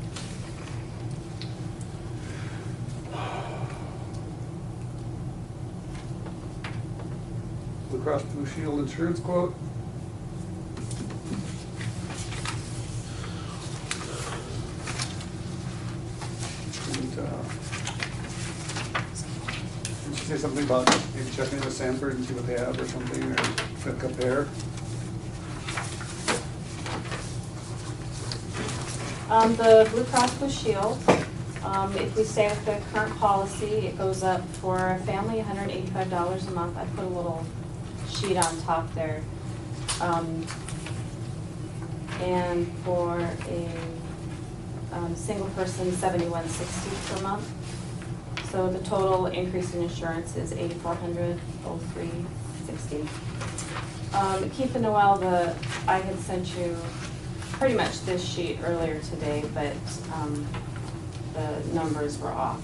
Blue Cross Blue Shield insurance quote. And, did she say something about maybe checking with Sanford and see what they have or something, or gonna compare? The Blue Cross Blue Shield, if we stay with the current policy, it goes up for a family $185 a month. I put a little sheet on top there. And for a single person, $71.60 per month. So the total increase in insurance is $8,400, $360. Keith and Noel, I had sent you pretty much this sheet earlier today, but the numbers were off.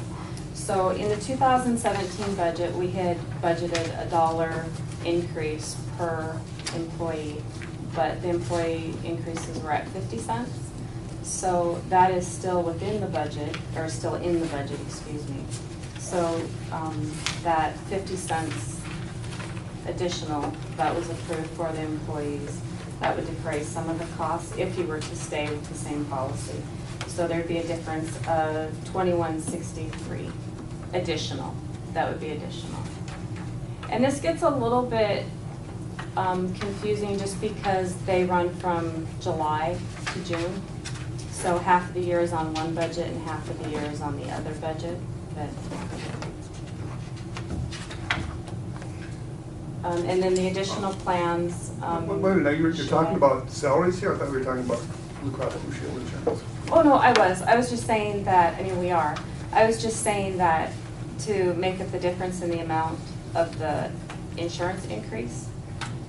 So in the 2017 budget, we had budgeted $1 increase per employee, but the employee increases were at 50 cents. So that is still within the budget, or still in the budget, excuse me. So that 50 cents additional that was approved for the employees, that would defray some of the costs if you were to stay with the same policy. So there'd be a difference of $21.63 additional. That would be additional. And this gets a little bit confusing just because they run from July to June. So half of the year is on one budget and half of the year is on the other budget. But, and then the additional plans. Wait a minute, you're talking about salaries here? I thought we were talking about Blue Cross Blue Shield insurance. Oh, no, I was just saying that, I mean, we are. I was just saying that to make up the difference in the amount of the insurance increase,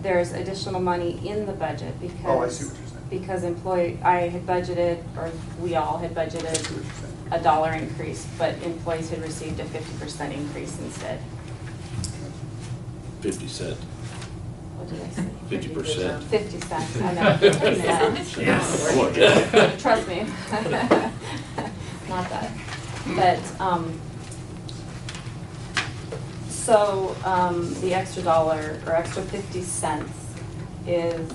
there's additional money in the budget because. Oh, I see what you're saying. Because I had budgeted, or we all had budgeted $1 increase, but employees had received a 50% increase instead. 50 cent. What did I say? 50%. 50 cents, I know, 50 cents. Yes. Come on, Jack. Trust me. Not that. But, so, the extra $1 or extra 50 cents is,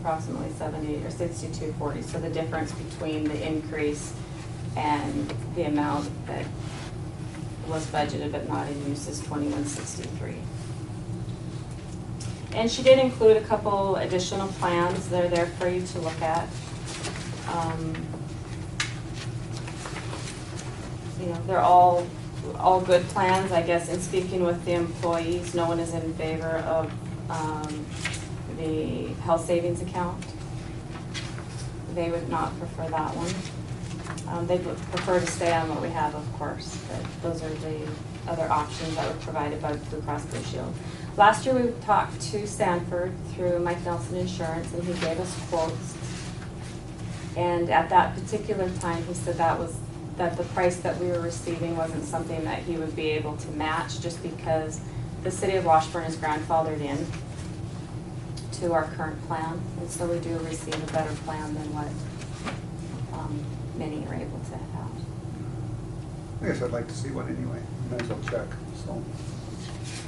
approximately 70 or 62.40. So the difference between the increase and the amount that was budgeted but not in use is $21.63. And she did include a couple additional plans. They're there for you to look at. You know, they're all good plans. I guess in speaking with the employees, no one is in favor of the health savings account. They would not prefer that one. They would prefer to stay on what we have, of course, but those are the other options that were provided by Blue Cross Blue Shield. Last year we talked to Sanford through Mike Nelson Insurance, and he gave us quotes. And at that particular time, he said that the price that we were receiving wasn't something that he would be able to match, just because the city of Washburn is grandfathered in to our current plan, and so we do receive a better plan than what many are able to have. I guess I'd like to see one anyway. Might as well check, so.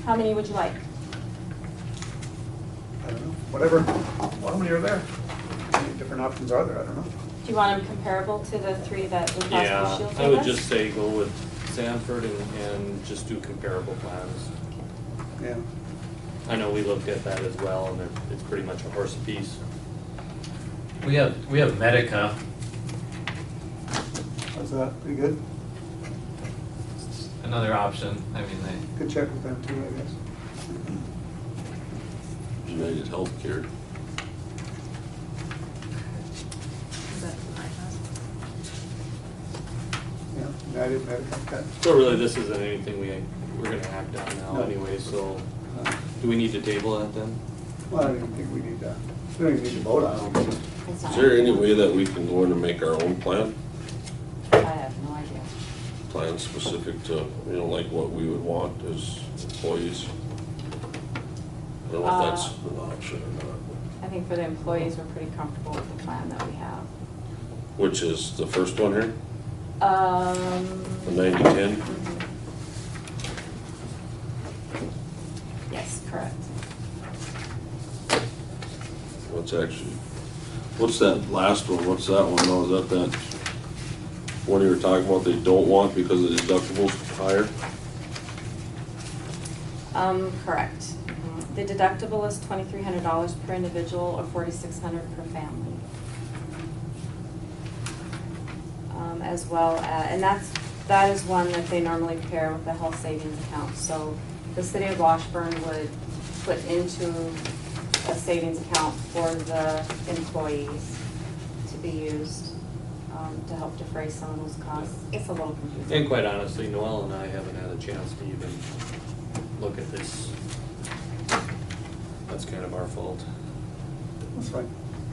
How many would you like? I don't know, whatever, how many are there? How many different options are there? I don't know. Do you want them comparable to the three that Blue Cross Blue Yeah, Shield gave I would us? just say go with Sanford and just do comparable plans. Yeah. I know we looked at that as well, and it's pretty much a horse apiece. We have Medica. How's that? Pretty good? Another option. I mean, Could check with them too, I guess. United Healthcare. Is that what I have? Yeah, United Medical, okay. So really, this isn't anything we're gonna act on now No. anyway, so do we need to table that then? Well, I don't even think we need that. We don't even need to vote on it. It's not- Is there any way that we can go in and make our own plan? plan specific to, you know, like what we would want as employees. I don't know if that's an option or not. I think for the employees, we're pretty comfortable with the plan that we have. Which is the first one here, the Um, 90-10? yes, correct. What's that last one? What's that one? Oh, is that one you were talking about they don't want because the deductible's higher? Correct. The deductible is $2,300 per individual or $4,600 per family. As well, and that is one that they normally pair with the health savings account. So the city of Washburn would put into a savings account for the employees to be used to help defray some of those costs. It's a little confusing. And quite honestly, Noel and I haven't had a chance to even look at this. That's kind of our fault. That's fine.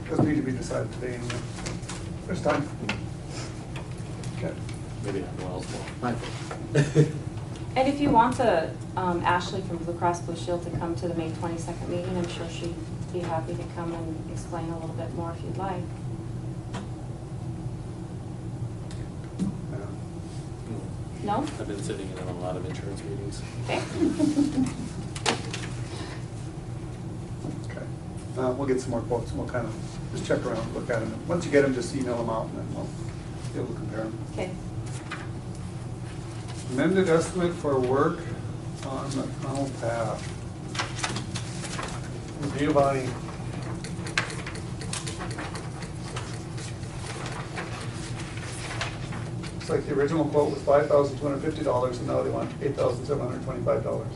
Doesn't need to be decided today anyway. There's time. Okay. Maybe not Noel's fault. My fault. And if you want to, Ashley from Blue Cross Blue Shield to come to the May 22nd meeting, I'm sure she'd be happy to come and explain a little bit more if you'd like. No? I've been sitting in on a lot of insurance meetings. Okay. Okay. We'll get some more quotes, and we'll kind of just check around, look at them. Once you get them, just email them out, and then we'll be able to compare them. Okay. Amended estimate for work on the tunnel path. Giovanni. Looks like the original quote was $5,250, and now they want $8,725.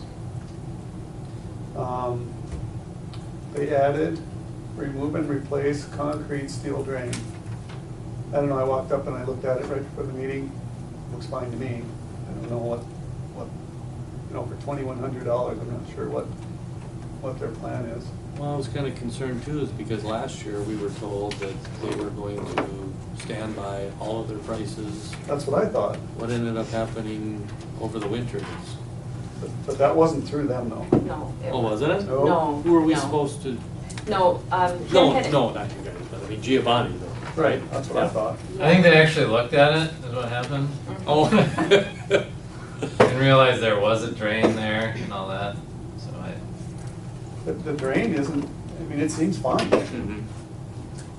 They added remove and replace concrete steel drain. I don't know, I walked up and I looked at it right before the meeting. Looks fine to me. I don't know what, you know, for $2,100, I'm not sure what their plan is. Well, I was kind of concerned too, is because last year we were told that they were going to stand by all of their prices. That's what I thought, What ended up happening over the winter is, but that wasn't through them though. No. oh, was it? No. No. Who were we no. supposed to, No, no, Ken had- no, not you guys, but I mean Giovanni though. Right, that's what I Yeah. thought. I think they actually looked at it, is what happened, Oh. and realized there was a drain there and all that, so The drain isn't, I mean, it seems fine. Mhm.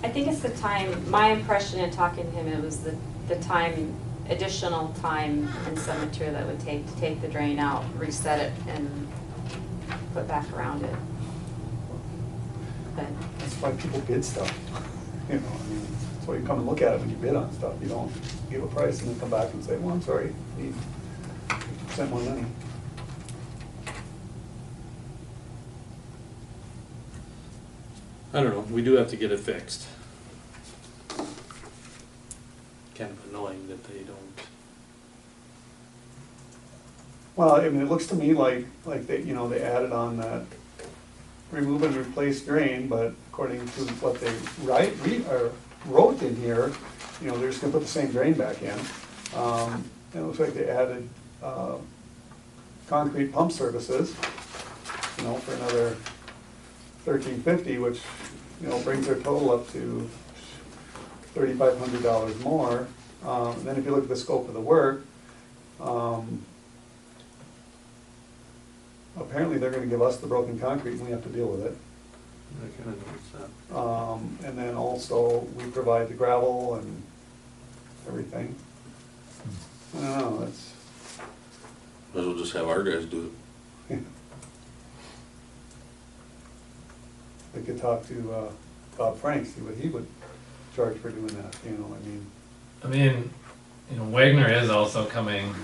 I think it's the time, my impression in talking to him, it was the time, additional time and some material that would take to take the drain out, reset it, and put back around it. But, That's why people bid stuff. You know, I mean, that's why you come and look at it when you bid on stuff. You don't give a price and then come back and say, well, I'm sorry, need 50% more money. I don't know, we do have to get it fixed. Kind of annoying that they don't. Well, I mean, it looks to me like they, you know, they added on that remove and replace drain, but according to what they wrote in here, you know, they're just gonna put the same drain back in. And it looks like they added, concrete pump services, you know, for another $1,350, which, you know, brings their total up to $3,500 more. And then if you look at the scope of the work, apparently they're gonna give us the broken concrete and we have to deal with it. I kind of noticed that. And then also we provide the gravel and everything. I don't know, it's, Might as well just have our guys do it. we could talk to Bob Frank, see what he would charge for doing that, you know, I mean. I mean, you know, Wagner is also coming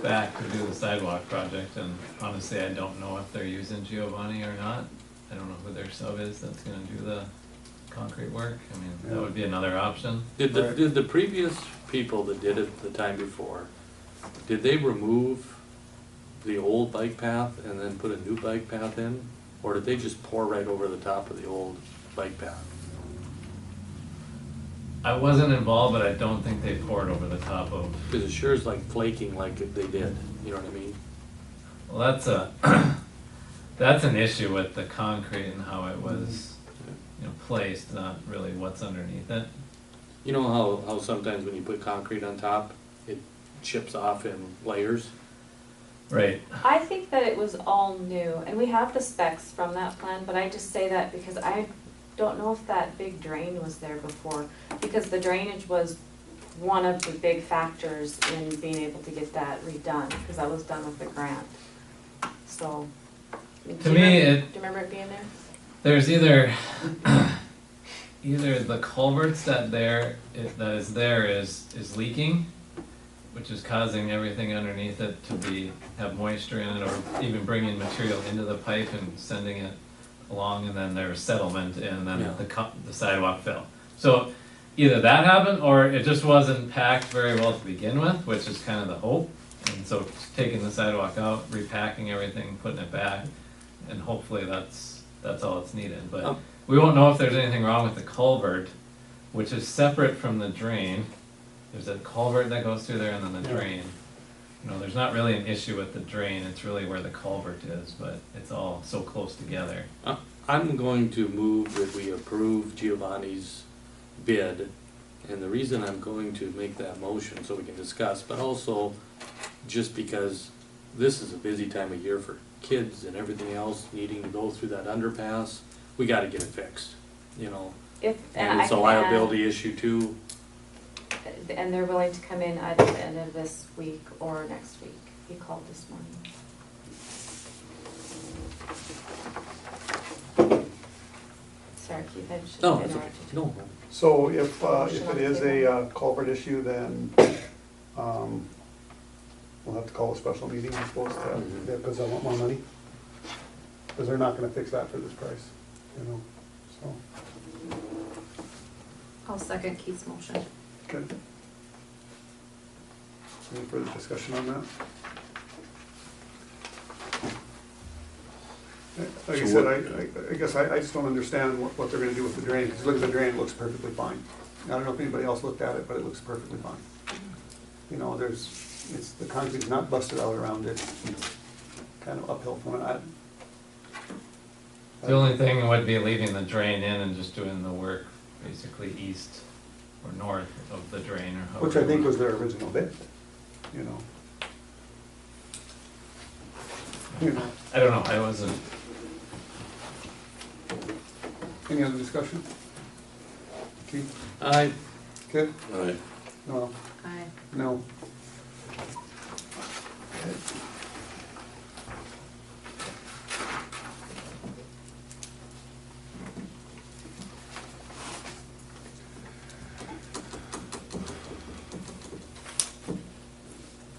back to do the sidewalk project, and honestly, I don't know if they're using Giovanni or not. I don't know who their sub is that's gonna do the concrete work. I mean, that would be another option. Did the previous people that did it the time before, did they remove the old bike path and then put a new bike path in? Or did they just pour right over the top of the old bike path? I wasn't involved, but I don't think they poured over the top of. Because it sure is like flaking like they did, you know what I mean? Well, that's an issue with the concrete and how it was, placed, not really what's underneath it. You know how sometimes when you put concrete on top, it chips off in layers? Right. I think that it was all new, and we have the specs from that plan, but I just say that because I don't know if that big drain was there before, because the drainage was one of the big factors in being able to get that redone, because that was done with the grant. So, do To you me, remember- do you remember it being there? There's either the culverts that is there is leaking, which is causing everything underneath it to have moisture in it, or even bringing material into the pipe and sending it along, and then there's settlement, and then Yeah. the sidewalk fell. So either that happened, or it just wasn't packed very well to begin with, which is kind of the hope. And so taking the sidewalk out, repacking everything, putting it back, and hopefully that's all it's needed. But we won't know if there's anything wrong with the culvert, which is separate from the drain. There's a culvert that goes through there, and then the drain. There's not really an issue with the drain, it's really where the culvert is, but it's all so close together. I'm going to move that we approve Giovanni's bid, and the reason I'm going to make that motion so we can discuss, but also just because this is a busy time of year for kids and everything else needing to go through that underpass, we gotta get it fixed, And it's a liability issue too. And they're willing to come in either the end of this week or next week. He called this morning. Sorry, Keith, I just No, it's okay. interrupted you. No. So if it is a culvert issue, then we'll have to call a special meeting, I suppose, because I want more money. Because they're not gonna fix that for this price, so. I'll second Keith's motion. Good. Any further discussion on that? Like I said, I guess I just don't understand what they're gonna do with the drain, because look at the drain, it looks perfectly fine. I don't know if anybody else looked at it, but it looks perfectly fine. The concrete's not busted out around it, it's kind of uphill from it. The only thing would be leaving the drain in and just doing the work basically east or north of the drain, or however. Which I think you was wanna- their original bid, I don't know, I wasn't. Any other discussion? Keith? I Kid? Aye. No. Aye. No.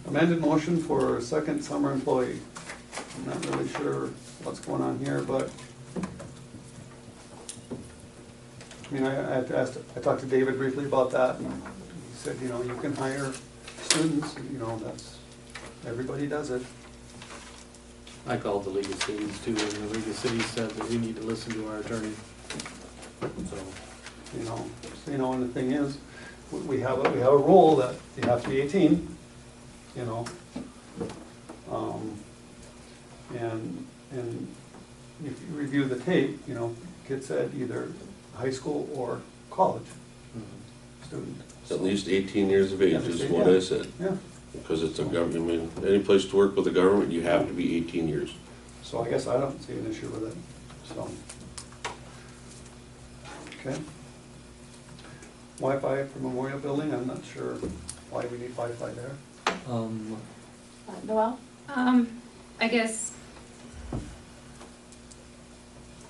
Amended motion for a second summer employee. I'm not really sure what's going on here, but I talked to David briefly about that, and he said, you can hire students, everybody does it. I called the League of Cities too, and the League of Cities said that we need to listen to our attorney. So, And the thing is, we have a rule that you have to be 18, and if you review the tape, kid said either high school or college student. At least 18 years of age is what I said. Yeah, Because it's a government, any place to work with the government, you have to be 18 years. so I guess I don't see an issue with it, so. Okay. Wi-Fi for Memorial Building, I'm not sure why we need Wi-Fi there. Noel? I guess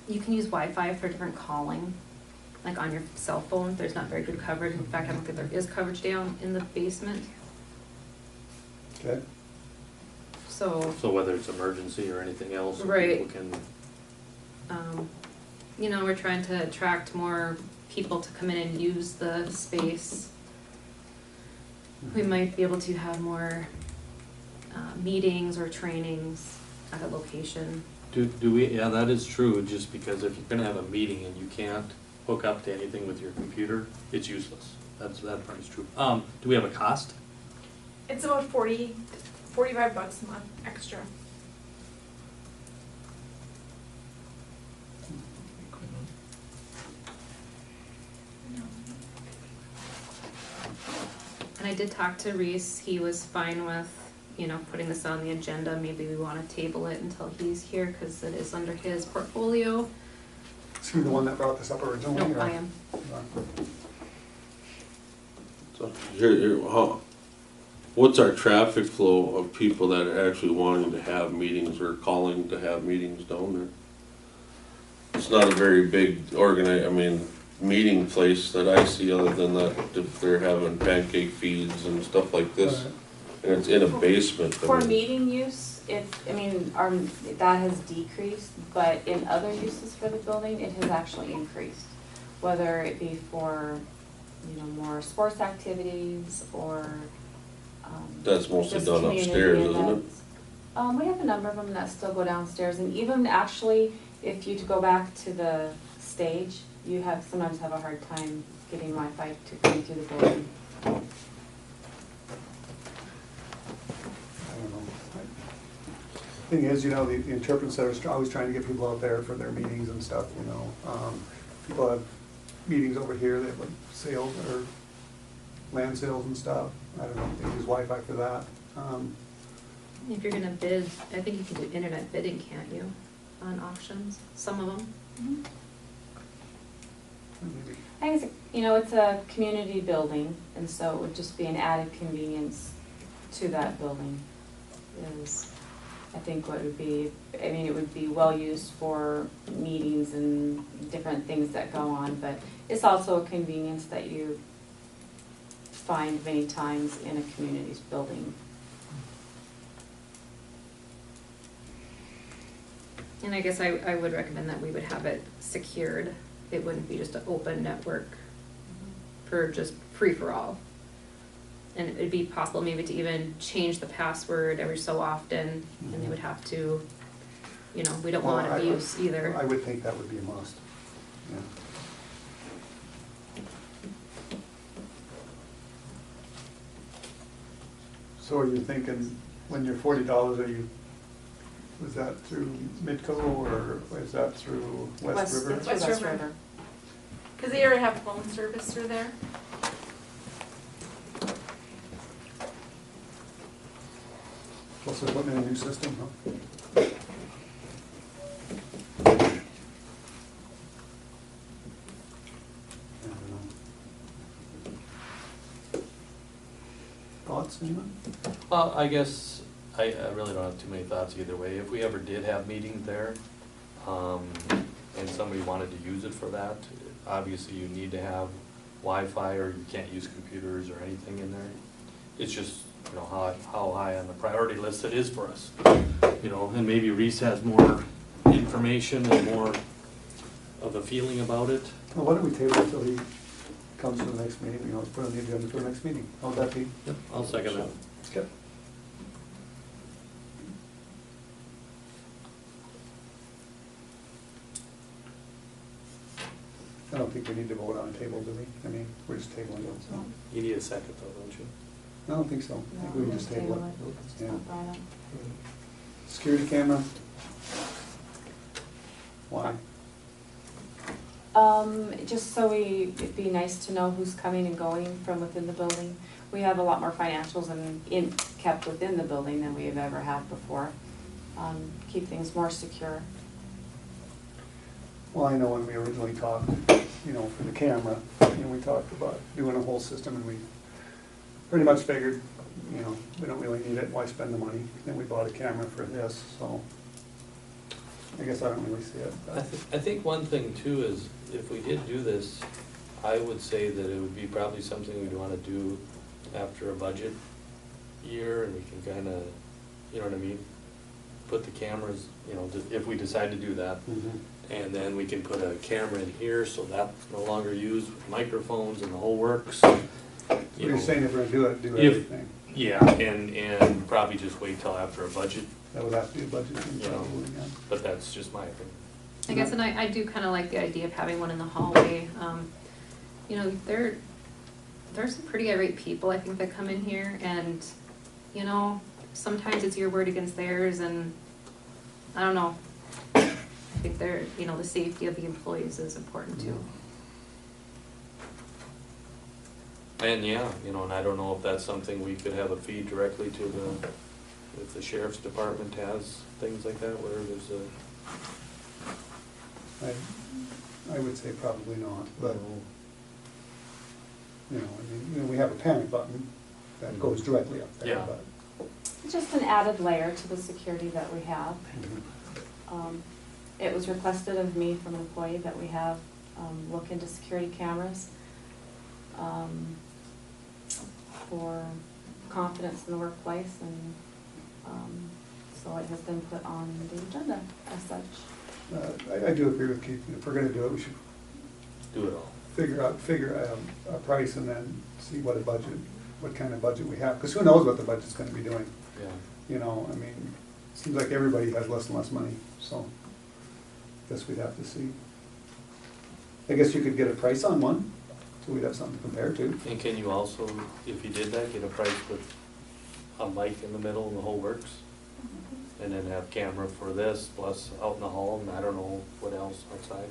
you can use Wi-Fi for different calling, like on your cell phone. There's not very good coverage. In fact, I don't think there is coverage down in the basement. Okay. So, whether it's emergency or anything else, Right. people can, we're trying to attract more people to come in and use the space. We might be able to have more meetings or trainings at a location. do we, yeah, that is true, just because if you're gonna have a meeting and you can't hook up to anything with your computer, it's useless. that part is true. Do we have a cost? It's about $45 a month extra. And I did talk to Reese, he was fine with, you know, putting this on the agenda, maybe we wanna table it until he's here, cause it is under his portfolio. Is he the one that brought this up originally? No, or- I am. So, what's our traffic flow of people that are actually wanting to have meetings or calling to have meetings down there? It's not a very big meeting place that I see, other than that, if they're having pancake feeds and stuff like this. Right. And it's in a basement. I For mean, meeting use, that has decreased, but in other uses for the building, it has actually increased. Whether it be for, more sports activities or, That's mostly just done community upstairs, isn't it? events. We have a number of them that still go downstairs, and even actually, if you to go back to the stage, you sometimes have a hard time getting Wi-Fi to come through the building. I don't know. Thing is, the interpreters are always trying to get people out there for their meetings and stuff, People have meetings over here, they have like sales or land sales and stuff. I don't know, they use Wi-Fi for that. If you're gonna bid, I think you can do internet bidding, can't you, on auctions, some of them? Maybe. I think it's a community building, and so it would just be an added convenience to that building is, I think what would be, it would be well used for meetings and different things that go on, but it's also a convenience that you find many times in a community's building. And I guess I would recommend that we would have it secured. It wouldn't be just an open network for just free-for-all. And it'd be possible maybe to even change the password every so often, and they would have to, we don't want Well, abuse either. I would think that would be a must, yeah. So are you thinking, when you're $40, was that through Midco or is that through West River? It's West River. Because they already have phone service through there. Plus they're putting in a new system, huh? I don't know. Thoughts, anyone? Well, I guess I really don't have too many thoughts either way. If we ever did have meetings there, and somebody wanted to use it for that, obviously you need to have Wi-Fi or you can't use computers or anything in there. It's just, how high on the priority list it is for us. And maybe Reese has more information and more of a feeling about it. Well, why don't we table it until he comes to the next meeting, let's put it on the agenda for the next meeting. How would that be? Yep, I'll second that. Okay. I don't think we need to vote on a table, do we? We're just tabling it, so. You need a second though, don't you? I don't think so. I think we can just table it. It's Yeah. not brought up. Security camera? Why? Just so it'd be nice to know who's coming and going from within the building. We have a lot more financials kept within the building than we have ever had before. Keep things more secure. Well, I know when we originally talked, for the camera, we talked about doing a whole system and we pretty much figured, we don't really need it, why spend the money? Then we bought a camera for this, so I guess I don't really see it. but- I think one thing too is, if we did do this, I would say that it would be probably something we'd wanna do after a budget year, and we can kinda, you know what I mean? Put the cameras, if we decide to do that, Mhm. and then we can put a camera in here, so that's no longer used with microphones and the whole works. You're saying if we're gonna do If- everything, Yeah, and probably just wait till after a budget, that would have to be a budget thing Yeah. probably, yeah. but that's just my opinion. I guess, and I do kinda like the idea of having one in the hallway, there's some pretty irate people, I think, that come in here, and, you know, sometimes it's your word against theirs, and, I don't know. I think they're, you know, the safety of the employees is important too. And yeah, you know, and I don't know if that's something we could have a feed directly to the, if the sheriff's department has things like that, where there's a. I would say probably not, but, you know, I mean, you know, we have a panic button that goes directly up there, Yeah. but. It's just an added layer to the security that we have. It was requested of me from an employee that we have look into security cameras for confidence in the workplace, and so it has been put on the agenda as such. I do agree with Keith, if we're gonna do it, we should Do it all. figure a price and then see what kind of budget we have, because who knows what the budget's gonna be doing, Yeah. you know, I mean, it seems like everybody has less and less money, so I guess we'd have to see. I guess you could get a price on one, so we'd have something to compare to. And can you also, if you did that, get a price with a mic in the middle and the whole works? And then have camera for this, plus out in the hall, and I don't know what else outside.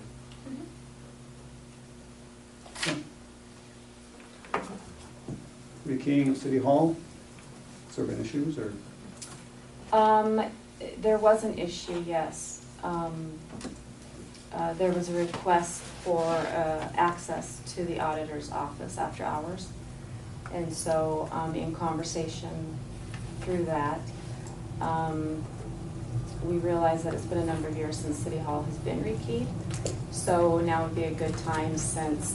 Rekeying of City Hall, has there been issues, or? There was an issue, yes. There was a request for access to the auditor's office after hours. And so, in conversation through that, we realized that it's been a number of years since City Hall has been rekeyed. So now would be a good time, since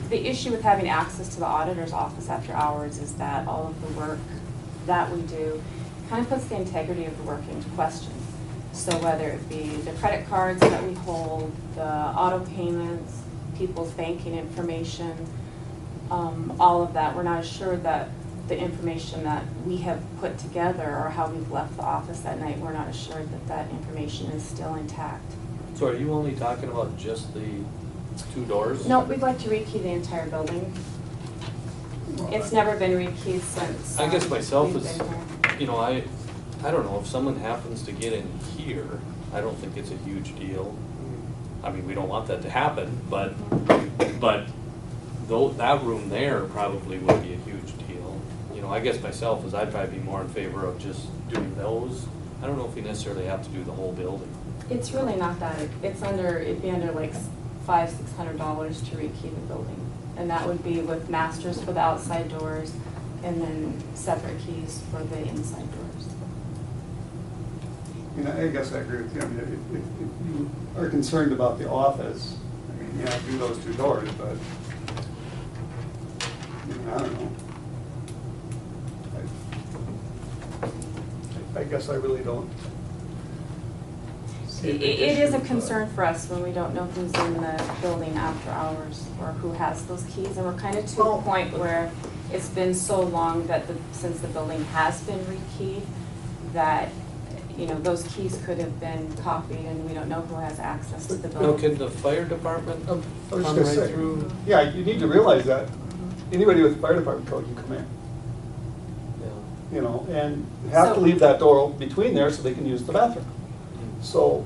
the issue with having access to the auditor's office after hours is that all of the work that we do kind of puts the integrity of the work into question. So whether it be the credit cards that we hold, the auto payments, people's banking information, all of that, we're not assured that the information that we have put together or how we've left the office that night, we're not assured that that information is still intact. So are you only talking about just the 2 doors? No, we'd like to rekey the entire building. It's never been rekeyed since. I guess myself we've is, been here. you know, I don't know, if someone happens to get in here, I don't think it's a huge deal. I mean, we don't want that to happen, but though, that room there probably would be a huge deal. You know, I guess myself is I'd probably be more in favor of just doing those. I don't know if we necessarily have to do the whole building. It's really not that, it'd be under like $500-600 to rekey the building. And that would be with masters for the outside doors and then separate keys for the inside doors. You know, I guess I agree with you. I mean, if you are concerned about the office, I mean, yeah, do those 2 doors, but, I mean, I don't know. I guess I really don't. see a It big is a issue, concern for us when we don't know who's in the building after hours or who has those keys. And we're kind of to a point where it's been so long that since the building has been rekeyed, that, you know, those keys could have been copied and we don't know who has access to the Now, building. can the fire department I was come just gonna right say, through? yeah, you need to realize that anybody with a fire department code can come in, Yeah. you know, and have to So- leave that door between there so they can use the bathroom. So,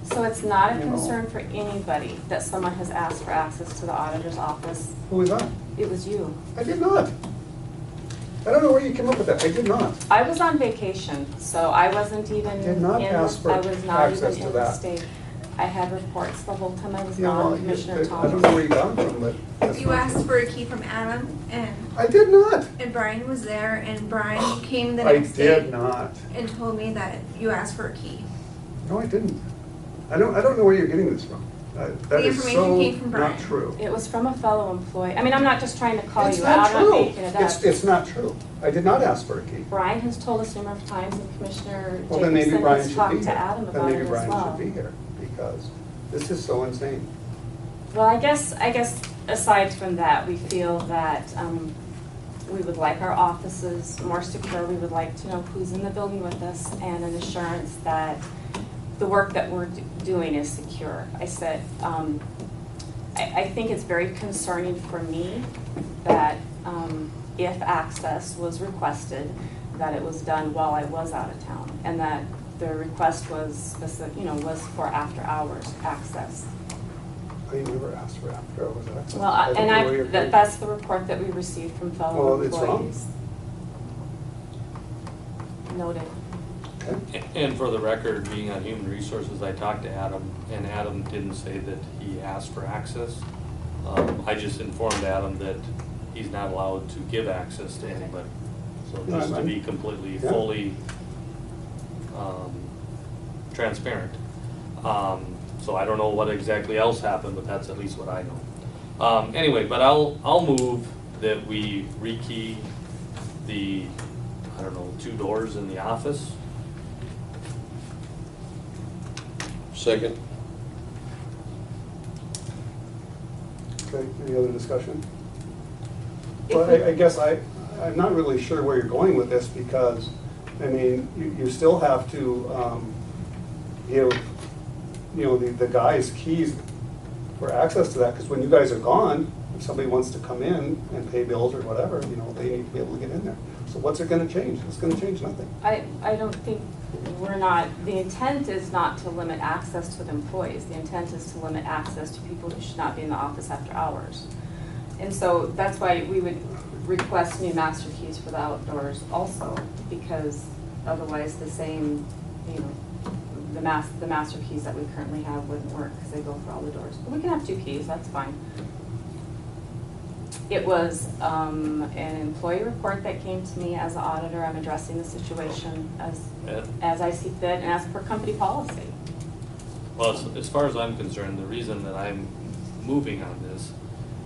So it's not a You know. concern for anybody that someone has asked for access to the auditor's office. who is that? It was you. I did not. I don't know where you came up with that. I did not. I was on vacation, so I wasn't even Did not ask for I was not even access to in the that. state. I had reports the whole time I was Yeah, well, gone, Commissioner I don't know Thomas. where you got them from, but that's You not asked true. for a key from Adam, and I did not. Brian was there, and Brian came the I next did day not. and told me that you asked for a key. No, I didn't. I don't know where you're getting this from. That The is information so came from not Brian. true. It was from a fellow employee. I mean, I'm not just trying to call It's you not out, I'm true. not making it up. It's not true. I did not ask for a key. Brian has told us numerous times, and Commissioner Well, then maybe Jacobson Brian has should talked be to here. Adam Then about it maybe as Brian well. should be here, because this is so insane. Well, I guess aside from that, we feel that we would like our offices more secure. We would like to know who's in the building with us and an assurance that the work that we're doing is secure. I I think it's very concerning for me that if access was requested, that it was done while I was out of town, and that the request was specific, was for after hours access. I never asked for after hours access. Well, that's the report that we received from fellow Well, it's wrong. employees. Noted. Okay. And for the record, being on Human Resources, I talked to Adam, and Adam didn't say that he asked for access. I just informed Adam that he's not allowed to give access to anybody. So just to be completely, Yeah. fully transparent. So I don't know what exactly else happened, but that's at least what I know. Anyway, but I'll move that we rekey the, I don't know, 2 doors in the office. Second. Okay, any other discussion? Well, I guess I'm not really sure where you're going with this, because, I mean, you still have to give, the guys keys for access to that, because when you guys are gone, if somebody wants to come in and pay bills or whatever, they need to be able to get in there. So what's it gonna change? It's gonna change nothing. I don't think the intent is not to limit access to the employees. The intent is to limit access to people who should not be in the office after hours. And so that's why we would request new master keys for the outdoors also, because otherwise the same, the master keys that we currently have wouldn't work, because they go for all the doors. But we can have 2 keys, that's fine. It was an employee report that came to me as an auditor. I'm addressing the situation as I see fit and as per company policy. Well, as far as I'm concerned, the reason that I'm moving on this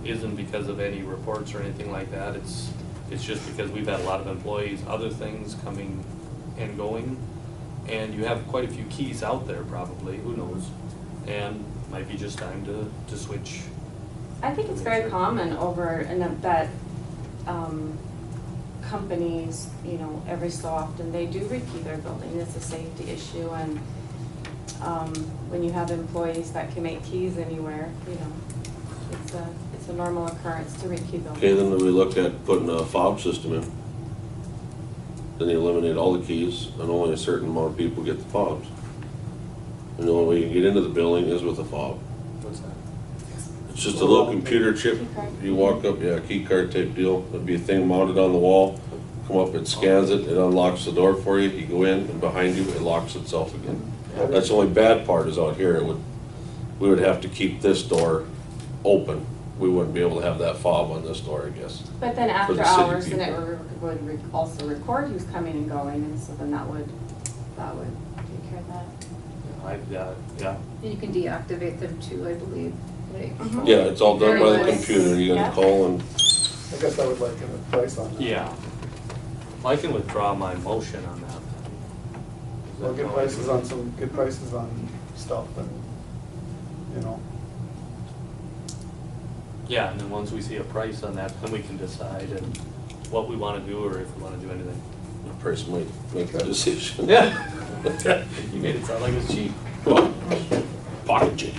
isn't because of any reports or anything like that. It's just because we've had a lot of employees, other things coming and going, and you have quite a few keys out there probably, who knows? And might be just time to switch. I think it's very common that companies, every so often, they do rekey their building. It's a safety issue, and when you have employees that can make keys anywhere, it's a normal occurrence to rekey buildings. Okay, then we look at putting a fob system in. Then you eliminate all the keys, and only a certain amount of people get the fobs. And the only way you can get into the building is with a fob. What's that? It's just a little computer chip. Key card. You walk up, key card type deal. There'd be a thing mounted on the wall. Come up, it scans it, it unlocks the door for you. You go in, and behind you, it locks itself again. That's the only bad part is out here. We would have to keep this door open. We wouldn't be able to have that fob on this door, I guess. But then For after the city hours, then it people. would also record who's coming and going, and so then that would take care of that. Yeah. And you can deactivate them too, I believe. Right? Mhm. Yeah, it's all done by the Very nice. computer. You Yeah. gotta call and, I guess I would like a price on that. Yeah. I can withdraw my motion on that. Is Well, that get how- prices on good prices on stuff, and, Yeah, and then once we see a price on that, then we can decide and what we wanna do or if we wanna do anything. the price might make the decision. Yeah. You made it sound like it's cheap. Well, pocket change.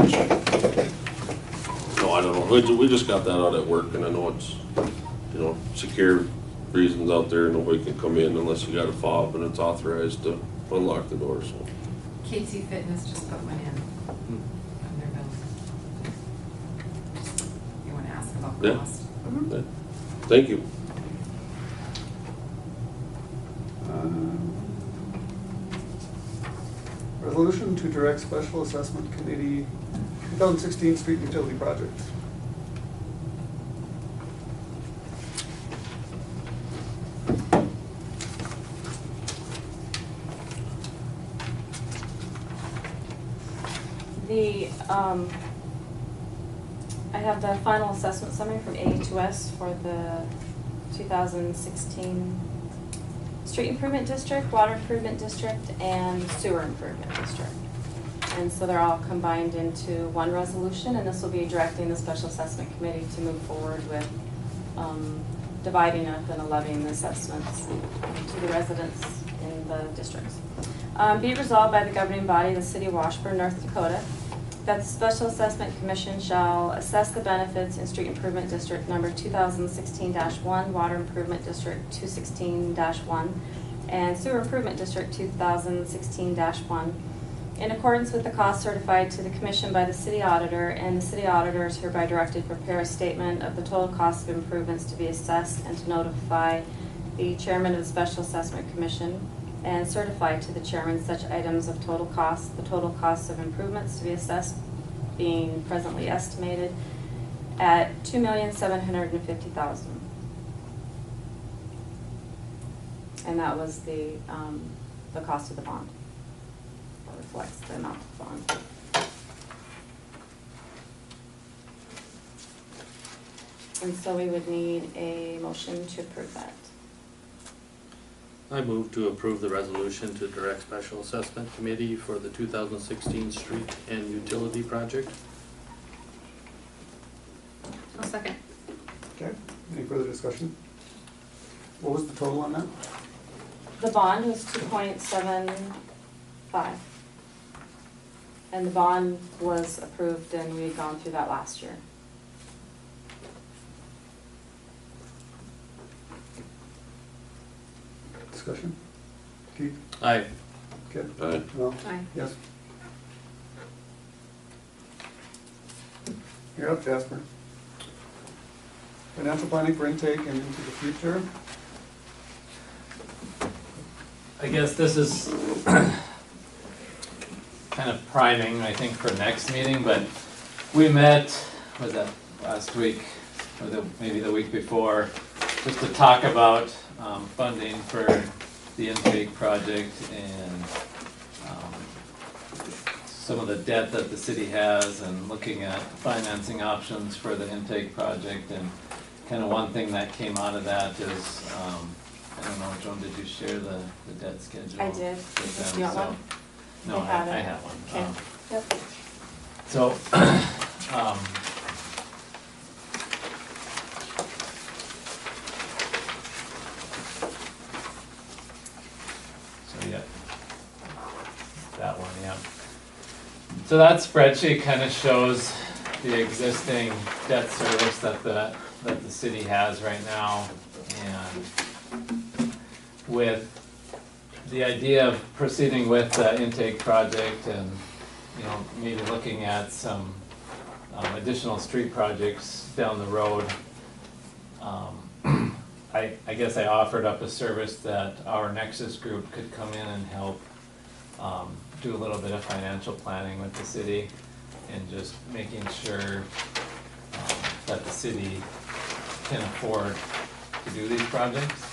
No, I don't know. We just got that out at work, and I know it's, secure reasons out there. Nobody can come in unless you got a fob, and it's authorized to unlock the door, so. Casey Fitness just put one in on their building. You wanna ask about Yeah. cost? Yeah. Thank you. Resolution to direct special assessment committee 2016 street utility project. I have the final assessment summary from A2S for the 2016 Street Improvement District, Water Improvement District, and Sewer Improvement District. And so they're all combined into one resolution, and this will be directing the Special Assessment Committee to move forward with dividing up and levying the assessments to the residents in the districts. Be it resolved by the governing body of the City of Washburn, North Dakota, that the Special Assessment Commission shall assess the benefits in Street Improvement District Number 2016-1, Water Improvement District 216-1, and Sewer Improvement District 2016-1, in accordance with the cost certified to the Commission by the City Auditor, and the City Auditor is hereby directed to prepare a statement of the total cost of improvements to be assessed and to notify the Chairman of the Special Assessment Commission and certify to the Chairman such items of total cost, the total cost of improvements to be assessed being presently estimated at $2,750,000. And that was the cost of the bond. That reflects the amount of the bond. And so we would need a motion to approve that. I move to approve the resolution to direct Special Assessment Committee for the 2016 street and utility project. I'll second. Okay, any further discussion? What was the total on that? The bond was 2.75. And the bond was approved and we had gone through that last year. Discussion? Keith? Aye. Okay. Aye. No? Aye. Yes? You're up, Jasper. Financial planning for intake and into the future. I guess this is kind of priming, I think, for next meeting, but we met, was that last week, or maybe the week before, just to talk about funding for the intake project and some of the debt that the city has and looking at financing options for the intake project. And kind of one thing that came out of that is, I don't know, Joan, did you share the debt schedule? I did. with them? You want one? No, They have I it. have one. Okay. Yep. So, so yeah, that one, yeah. So that spreadsheet kind of shows the existing debt service that the city has right now. And with the idea of proceeding with the intake project and, you know, maybe looking at some additional street projects down the road, I guess I offered up a service that our Nexus group could come in and help do a little bit of financial planning with the city and just making sure that the city can afford to do these projects.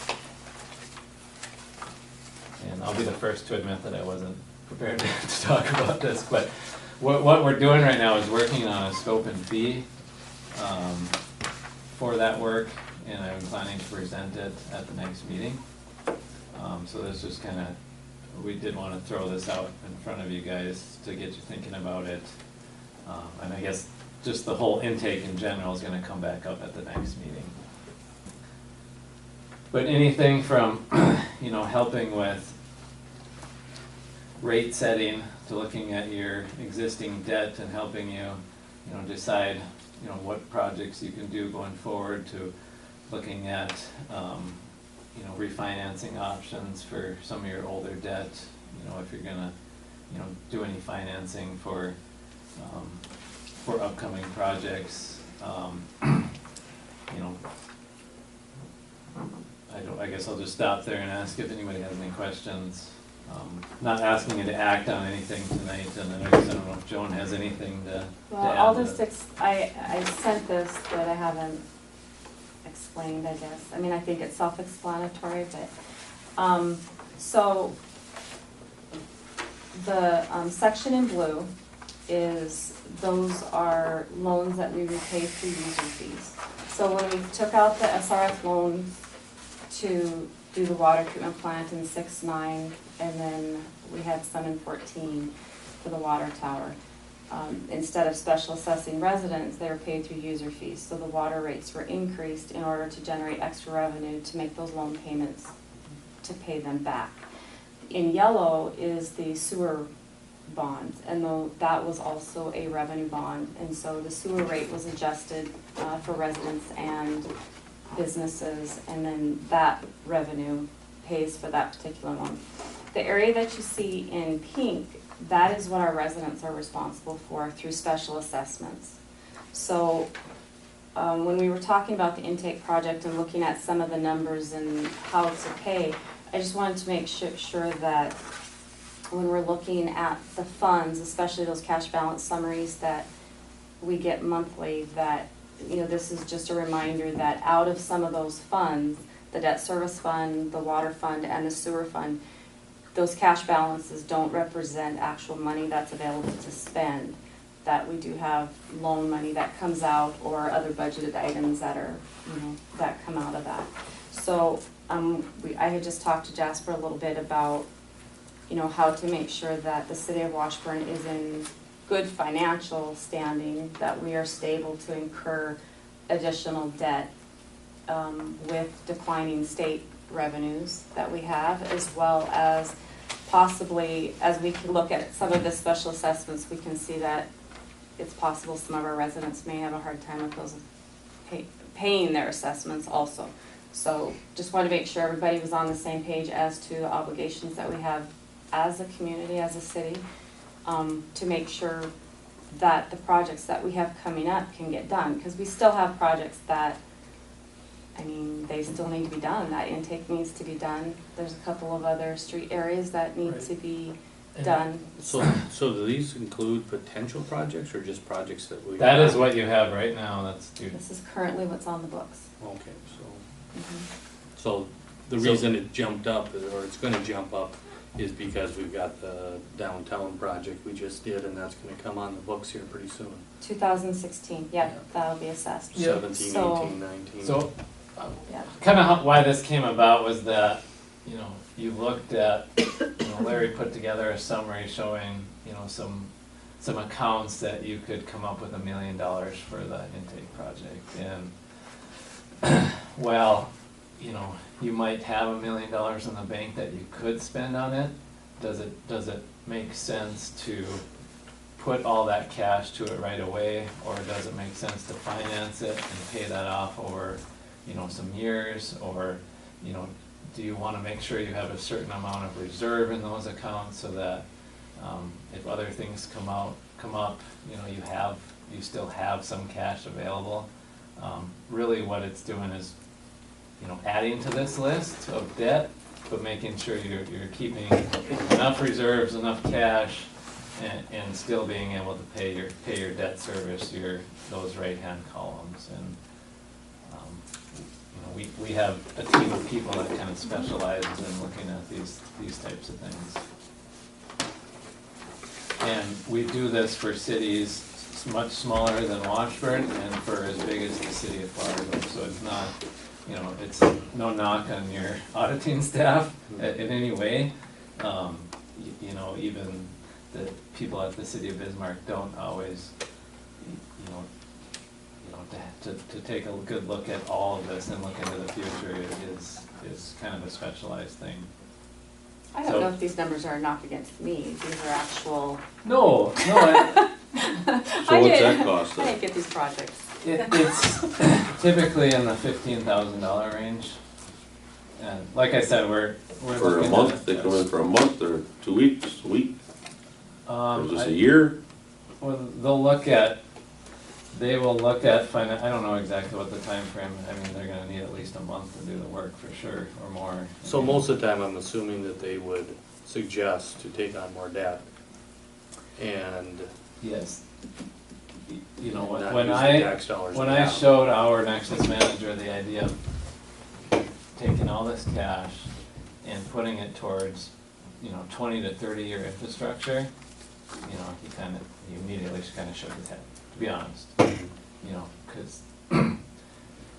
And I'll be the first to admit that I wasn't prepared to talk about this, but what we're doing right now is working on a scope and fee for that work, and I'm planning to present it at the next meeting. So this just kind of, we did want to throw this out in front of you guys to get you thinking about it. And I guess just the whole intake in general is going to come back up at the next meeting. But anything from, you know, helping with rate setting to looking at your existing debt and helping you, you know, decide, you know, what projects you can do going forward, to looking at, you know, refinancing options for some of your older debt, you know, if you're gonna, you know, do any financing for upcoming projects, you know. I guess I'll just stop there and ask if anybody has any questions. Not asking you to act on anything tonight, and then I don't know if Joan has anything to Well, add I'll to just, that. I sent this, but I haven't explained, I guess. I mean, I think it's self-explanatory, but, so the section in blue is, those are loans that we repay through user fees. So when we took out the SRF loan to do the water treatment plant in 6-9, and then we had some in 14 for the water tower. Instead of special assessing residents, they were paid through user fees. So the water rates were increased in order to generate extra revenue to make those loan payments to pay them back. In yellow is the sewer bond, and though that was also a revenue bond, and so the sewer rate was adjusted for residents and businesses, and then that revenue pays for that particular one. The area that you see in pink, that is what our residents are responsible for through special assessments. So when we were talking about the intake project and looking at some of the numbers and how to pay, I just wanted to make sure that when we're looking at the funds, especially those cash balance summaries that we get monthly, that, you know, this is just a reminder that out of some of those funds, the debt service fund, the water fund, and the sewer fund, those cash balances don't represent actual money that's available to spend. That we do have loan money that comes out or other budgeted items that are, you know, that come out of that. So I had just talked to Jasper a little bit about, you know, how to make sure that the city of Washburn is in good financial standing, that we are stable to incur additional debt with declining state revenues that we have, as well as possibly, as we can look at some of the special assessments, we can see that it's possible some of our residents may have a hard time with those paying their assessments also. So just want to make sure everybody was on the same page as to the obligations that we have as a community, as a city, to make sure that the projects that we have coming up can get done. Because we still have projects that, I mean, they still need to be done. That intake needs to be done. There's a couple of other street areas that need to be done. So do these include potential projects or just projects that we? That is what you have right now, that's due. This is currently what's on the books. Okay, so, Mhm. so the reason it jumped up, or it's gonna jump up, is because we've got the downtown project we just did, and that's gonna come on the books here pretty soon. 2016, yeah, Yeah. that'll be assessed. 17, So- 18, 19. So, Yeah. kind of why this came about was that, you know, you looked at, you know, Larry put together a summary showing, you know, some accounts that you could come up with $1 million for the intake project. And, well, you know, you might have $1 million in the bank that you could spend on it. Does it make sense to put all that cash to it right away, or does it make sense to finance it and pay that off over, you know, some years? Or, you know, do you want to make sure you have a certain amount of reserve in those accounts so that if other things come up, you know, you still have some cash available? Really what it's doing is, you know, adding to this list of debt, but making sure you're keeping enough reserves, enough cash, and still being able to pay your debt service, those right-hand columns. And you know, we have a team of people that kind of specializes in looking at these types of things. And we do this for cities much smaller than Washburn and for as big as the city of Fargo. So it's not, you know, it's no knock on your auditing staff in any way. You know, even the people at the city of Bismarck don't always, you know, to take a good look at all of this and look into the future is kind of a specialized thing. I don't know if these numbers are a knock against me. These are actual. No. So what's that cost I then? didn't get these projects. It's typically in the $15,000 range. And like I said, we're For a looking month, at they come in for a month, or 2 weeks, a week, or is this I- a year? Well, they will look at, I don't know exactly what the time frame. I mean, they're gonna need at least a month to do the work for sure, or more. So most of the time, I'm assuming that they would suggest to take on more debt. And Yes. You know, not when use the I tax dollars when we I have. showed our Nexus manager the idea of taking all this cash and putting it towards, you know, 20 to 30-year infrastructure, you know, he immediately kind of shook his head, to be honest. You know, because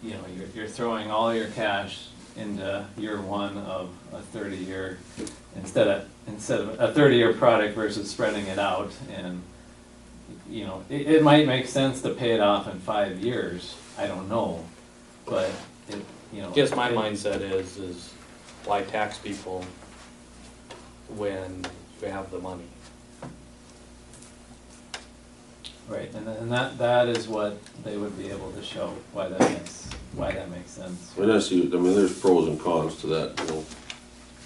you know, you're throwing all your cash into year one of a 30-year instead of a 30-year product versus spreading it out. And you know, it might make sense to pay it off in 5 years. I don't know, but you know. I guess my mindset is why tax people when you have the money? Right, and that is what they would be able to show, why that makes sense. And I see, I mean, there's pros and cons to that, you know,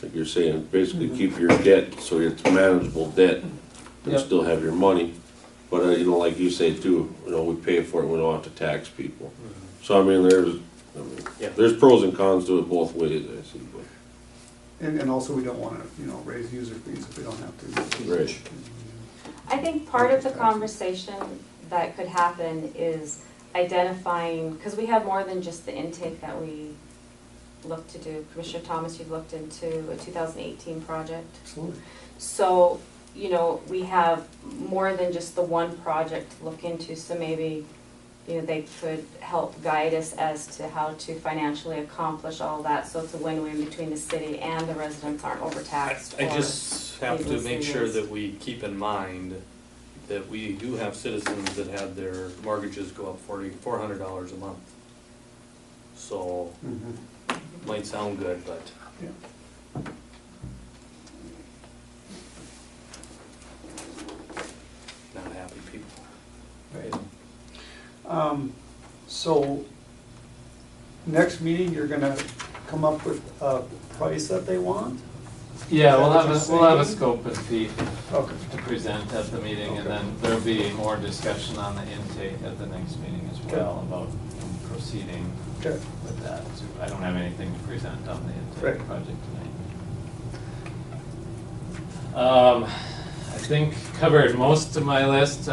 like you're saying, basically keep your debt, so it's manageable debt, and Yep. still have your money. But, you know, like you say too, you know, we pay for it, we don't have to tax people. So, I mean, Yeah. there's pros and cons to it both ways, I see, but. And also, we don't wanna, raise user fees if we don't have to. Right. I think part of the conversation that could happen is identifying, because we have more than just the intake that we look to do. Commissioner Thomas, you've looked into a 2018 project. Absolutely. So, we have more than just the one project to look into, so maybe, they could help guide us as to how to financially accomplish all that, so it's a win-win between the city and the residents aren't overtaxed. I or just have to make sure needlessly that we keep in mind that we do have citizens that had their mortgages go up $400 a month. So, Mhm. might sound good, but Yeah. not happy people. Right. So, next meeting, you're gonna come up with a price that they want? Yeah, Is that we'll what have you're we'll have a saying? scope and fee Okay. to present at the meeting, and Okay. then there'll be more discussion on the intake at the next meeting as well about proceeding Okay. with that. So I don't have anything to present on the intake Right. project tonight. I think covered most of my list.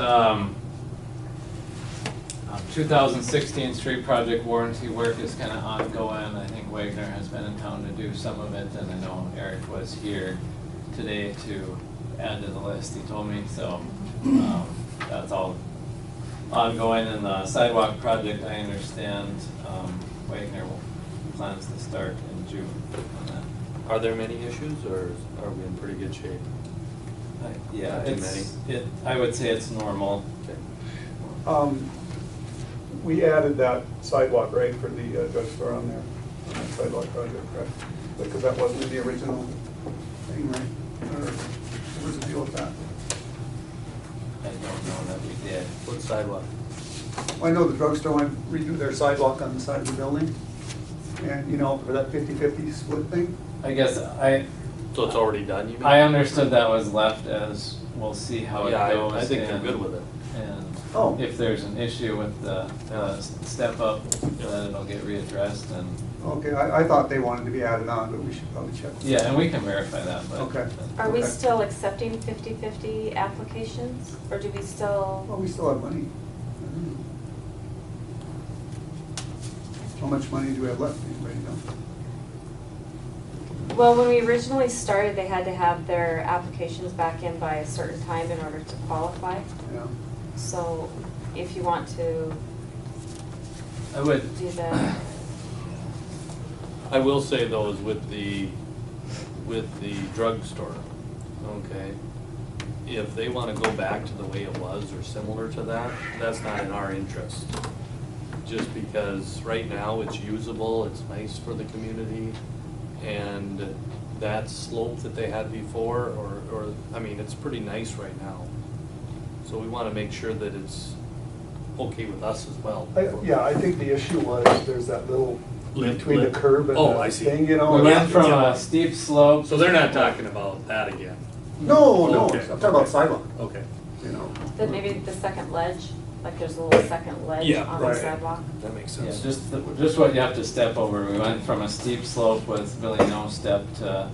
2016 street project warranty work is kind of ongoing. I think Wagner has been in town to do some of it, and I know Eric was here today to add to the list, he told me, so that's all ongoing. And the sidewalk project, I understand, Wagner plans to start in June on that. Are there many issues, or are we in pretty good shape? Yeah, Not too I would say it's normal. Okay. We added that sidewalk, right, for the drugstore on there, on that sidewalk project, correct? Because that wasn't in the original thing, right? Or what was the deal with that? I don't know that we did. What sidewalk? Well, I know the drugstore went redo their sidewalk on the side of the building, and, for that 50-50 split thing. I guess So it's already done, you mean? I understood that was left as, we'll see how it Yeah, goes. I think they're and- good with it. And Oh. if there's an issue with the step up, then it'll get readdressed and, Okay, I thought they wanted to be added on, but we should probably check. yeah, and we can verify that, but. Okay. Are we Okay. still accepting 50-50 applications, or do we still? Well, we still have money. How much money do we have left, anybody know? Well, when we originally started, they had to have their applications back in by a certain time in order to qualify. Yeah. So if you want to I would, do that, I will say though, is with the drugstore, okay? If they wanna go back to the way it was or similar to that, that's not in our interest. Just because right now it's usable, it's nice for the community, and that slope that they had before, it's pretty nice right now. So we wanna make sure that it's okay with us as well. Yeah, I think the issue was, there's that little, Lip- between the lip. curb and Oh, I the see. thing, we and went from a steep slope. So they're not talking about that again? No, Okay. I'm talking about sidewalk, Okay. then maybe the second ledge, like there's a little second ledge Yeah, on the right. sidewalk. That makes Yeah, sense. just what you have to step over. We went from a steep slope with really no step to,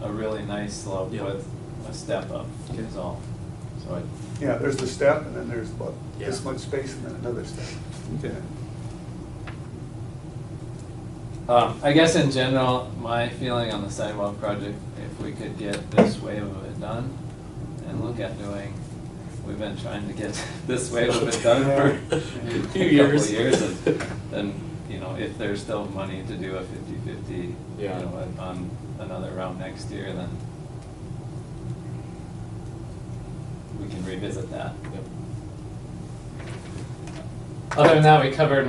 a really nice slope Yeah. with a step up is all. So Yeah, there's the step, and then there's about this Yeah. much space, and then another step. Okay. I guess in general, my feeling on the sidewalk project, if we could get this wave of it done and look at doing, we've been trying to get this wave of it done for a couple of years. And then, if there's still money to do a 50-50, Yeah. on another round next year, then we can revisit that. Other than that, we covered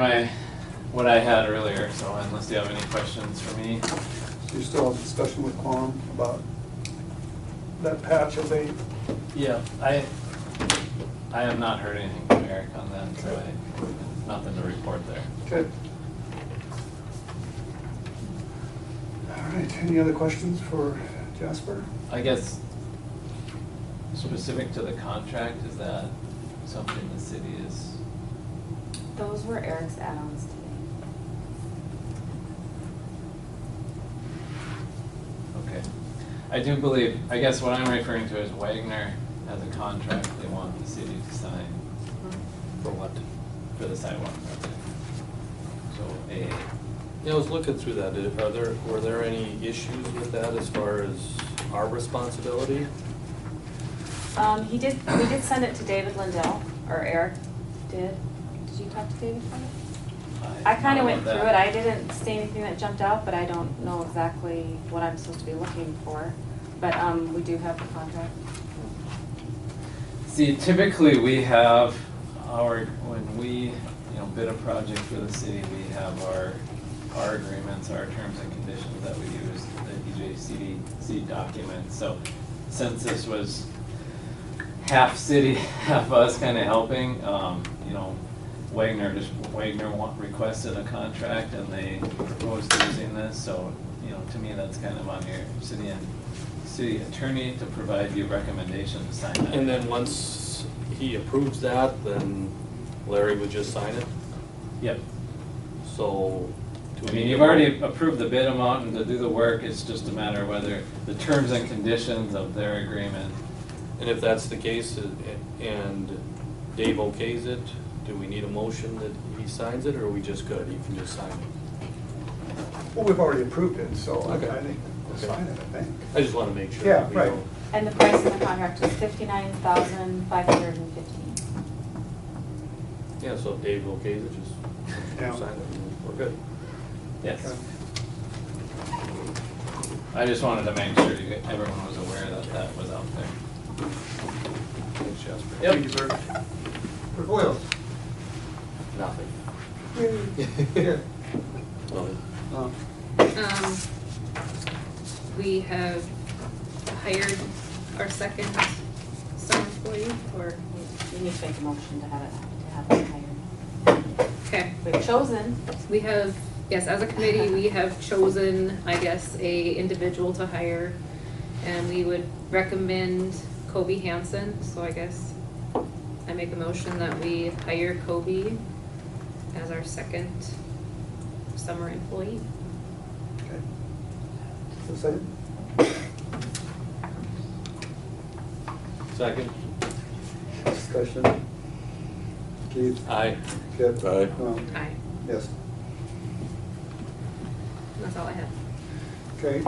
what I had earlier, so unless you have any questions for me. So you still have discussion with Quam about that patch of they, Yeah, I I have not heard anything from Eric on that, so nothing to report there. Okay. All right, any other questions for Jasper? I guess specific to the contract, is that something the city is, Those were Eric's add-ons today. okay. I do believe, I guess what I'm referring to is Wagner has a contract they want the city to sign For what? for the sidewalk project. So Yeah, I was looking through that. Were there any issues with that as far as our responsibility? We did send it to David Lindell, or Eric did. Did you talk to David about it? I kind of went through it. I didn't see anything that jumped out, but I don't know exactly what I'm supposed to be looking for. But we do have the contract. See, typically we have when we, bid a project for the city, we have our agreements, our terms and conditions that we use, the EJCDC documents. So since this was half city, half us kind of helping, Wagner requested a contract and they proposed using this. So, to me, that's kind of on your city attorney to provide you a recommendation to sign that. And then once he approves that, then Larry would just sign it? Yep. So, You've already approved the bid amount and to do the work, it's just a matter of whether the terms and conditions of their agreement. And if that's the case, and Dave okays it, do we need a motion that he signs it, or are we just good? He can just sign it? Well, we've already approved it, so Okay. I think it's fine, I think. I just want to make sure. Yeah, that we right. know. And the price of the contract was $59,515. Yeah, so if Dave okays it, just Yeah. sign it, and we're good. Yes. Okay. I just wanted to make sure everyone was aware that that was out there. Thanks, Jasper. Thank you, sir. Portfolios? Nothing. Yeah. Nothing. We have hired our second summer employee, or, You need to make a motion to have it hired. okay. We've chosen. We have, yes, as a committee, we have chosen, I guess, a individual to hire, and we would recommend Kobe Hansen, so I guess I make a motion that we hire Kobe as our second summer employee. Okay. A second? Second? Discussion? Keith? Aye. Kip? Aye. Aye. Yes. That's all I have. Okay,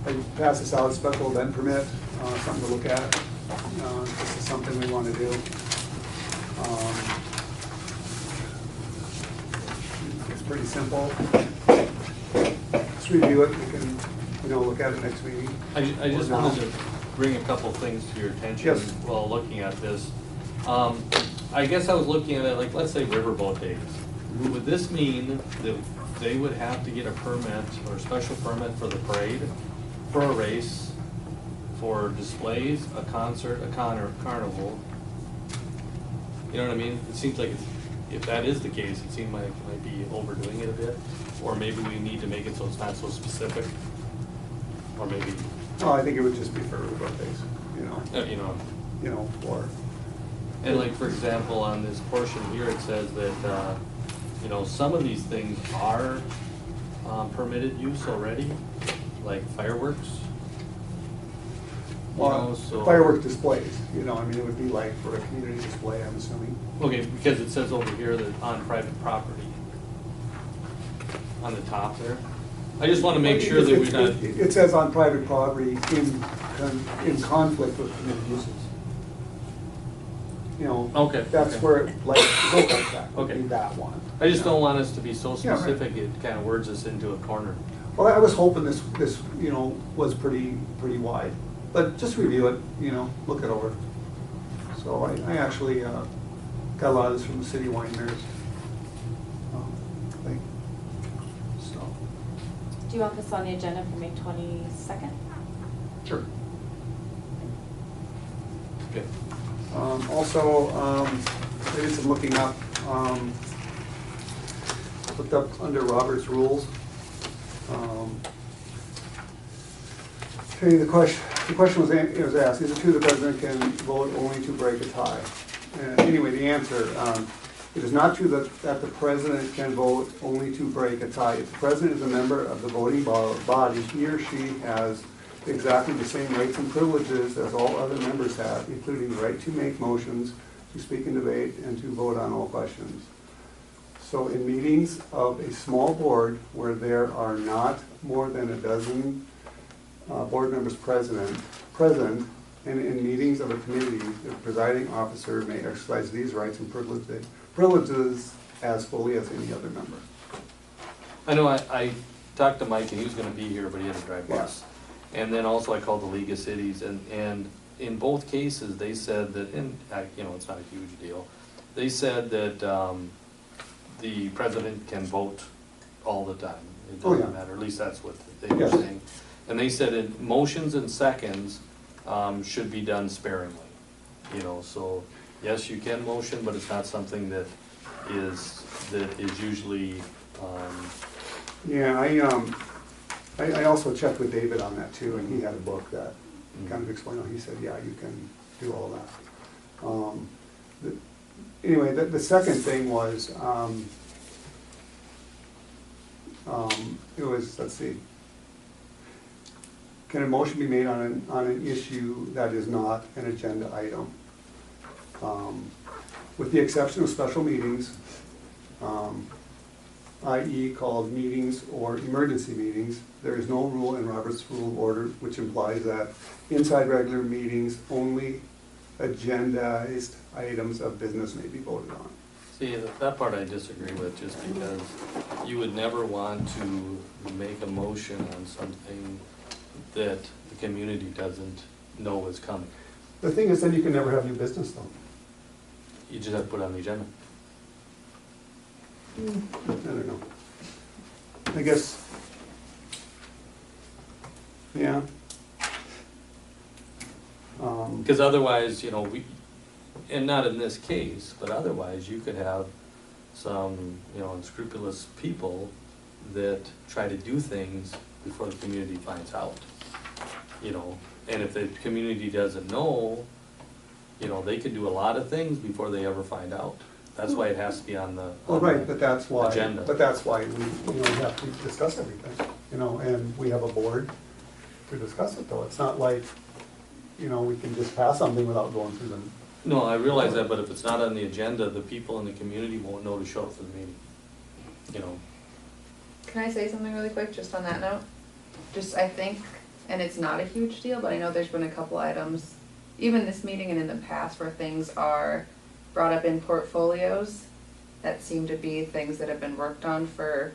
I pass this out, special event permit, something to look at. This is something we want to do. It's pretty simple. Let's review it, we can, look at it next meeting. I just Or now. wanted to bring a couple things to your attention Yes. while looking at this. I guess I was looking at it, like, let's say riverboat days. Would this mean that they would have to get a permit or a special permit for the parade, for a race, for displays, a concert, a carnival? You know what I mean? It seems like if that is the case, it seems like it might be overdoing it a bit. Or maybe we need to make it so it's not so specific. Or maybe, Well, I think it would just be for birthdays, for, and like, for example, on this portion here, it says that, some of these things are permitted use already, like fireworks. So. firework displays, it would be like for a community display, I'm assuming. Okay, because it says over here that on private property, on the top there. I just want to make sure that we're not, It says on private property in conflict with permitted uses. Okay, That's okay. where, like, the go contract would Okay. be that one. I just don't want us to be so Yeah, right. specific, it kind of words us into a corner. Well, I was hoping this, was pretty wide, but just review it, look it over. So I actually, got a lot of this from the city winemakers. Thing. So, Do you want this on the agenda for May 22nd? sure. Okay. Also, I did some looking up, looked up under Robert's rules. Okay, the question was asked, is it true the president can vote only to break a tie? Anyway, the answer, it is not true that the president can vote only to break a tie. If the president is a member of the voting body, he or she has exactly the same rights and privileges as all other members have, including the right to make motions, to speak in debate, and to vote on all questions. So in meetings of a small board where there are not more than a dozen board members present, and in meetings of a committee, the presiding officer may exercise these rights and privileges as fully as any other member. I know I talked to Mike and he was gonna be here, but he had to drive bus. And then also I called the League of Cities, and in both cases, they said that, and you know, it's not a huge deal. They said that the president can vote all the time. It doesn't matter, at least that's what they were saying. And they said in motions and seconds should be done sparingly. You know, so yes, you can motion, but it's not something that is usually. Yeah, I also checked with David on that too, and he had a book that kind of explained it. He said, yeah, you can do all that. Anyway, the second thing was, it was, let's see, can a motion be made on an issue that is not an agenda item? With the exception of special meetings, i.e. called meetings or emergency meetings, there is no rule in Robert's Rule of Order which implies that inside regular meetings, only agendized items of business may be voted on. See, that part I disagree with, just because you would never want to make a motion on something that the community doesn't know is coming. The thing is, then you can never have new business though. You just have to put it on the agenda. I don't know. I guess, yeah. Because otherwise, you know, and not in this case, but otherwise you could have some, you know, unscrupulous people that try to do things before the community finds out. You know, and if the community doesn't know, you know, they could do a lot of things before they ever find out. That's why it has to be on the Well, right, but that's why. agenda. But that's why we have to discuss everything, you know, and we have a board to discuss it though. It's not like, you know, we can just pass something without going through them. No, I realize that, but if it's not on the agenda, the people in the community won't know to show up for the meeting. You know. Can I say something really quick, just on that note? Just, I think, and it's not a huge deal, but I know there's been a couple items, even this meeting and in the past, where things are brought up in portfolios that seem to be things that have been worked on for